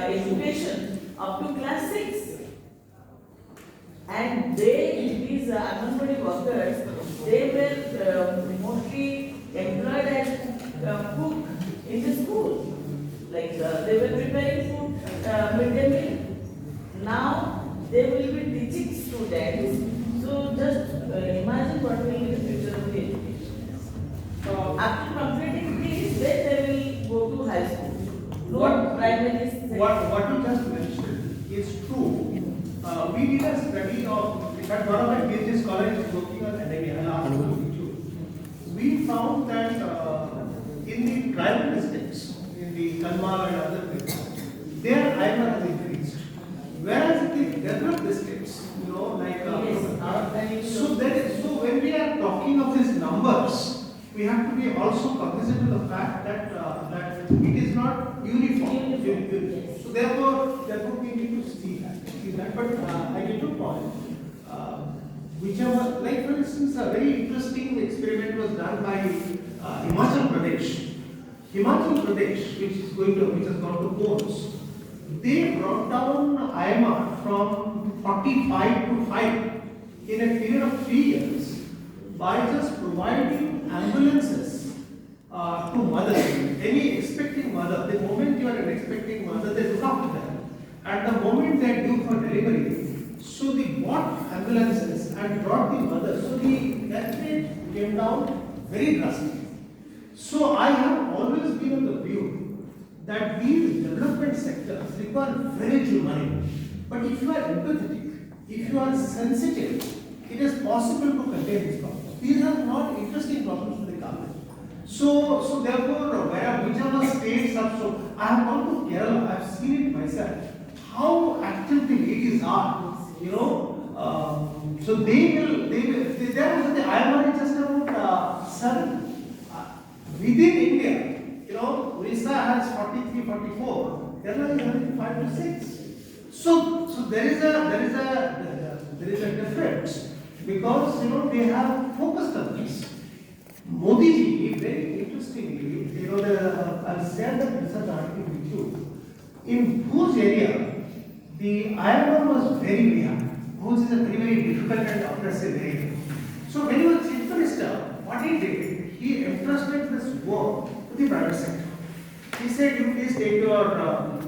education up to class 6. And these Anganwadi workers, they were mostly employed as cook in the school. Like they were preparing food, midday meal. Now they will be teaching students. So just imagine what will be the future of the education. After completing this, then they will go to high school. No primary. What you just mentioned is true. We did a study of, in fact, one of my PhD scholars is working on anemia. I'll ask you. We found that in the tribal districts, in the Kanwal and other places, their IMR has increased. Whereas in the developed districts, like so when we are talking of these numbers, we have to be also cognizant of the fact that it is not uniform. So therefore we need to see that. But I get your point. Whichever, like for instance, a very interesting experiment was done by Himachal Pradesh. Himachal Pradesh, which has gone to polls, they brought down IMR from 45 to 5 in a period of 3 years by just providing ambulances to mothers, any expecting mother. The moment you are an expecting mother, they look after them. At the moment they are due for delivery, so they bought ambulances and brought the mother. So the death rate came down very drastically. So I have always been of the view that these development sectors require very little money. But if you are empathetic, if you are sensitive, it is possible to contain these problems. These are not interesting problems for the government. So therefore, whichever states are so, I have gone to Kerala, I have seen it myself. How active the ladies are, so they will, there was the IMR is just about 7. Within India, Orissa has 43, 44, Kerala is having 5 to 6. So there is a difference because, they have focused on this. Modi ji, very interestingly, I'll share that research article with you. In whose area, the IMR was very high. Bhuj is a very difficult and oppressive area. So when he was Chief Minister, what he did, he entrusted this work to the private sector. He said, you please take your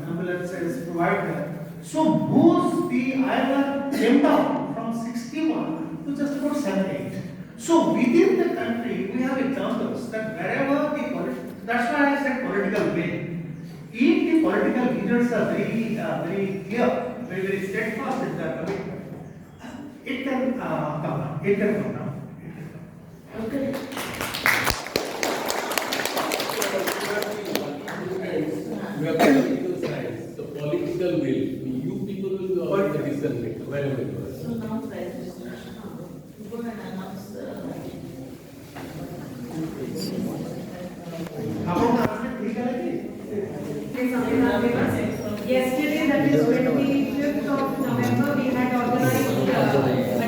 ambulances, provide them. So Bhuj, the IMR came down from 61 to just about 78. So within the country, we have examples that wherever that's why I said political will. If the political leaders are very clear, very steadfast in their commitment, it can come down. It can come down. Okay. We have political science, the political will. You people will do all the decision maker. Wherever it was. So now, Prime Minister, go and announce the. Yesterday, that is 25th of November, we had organized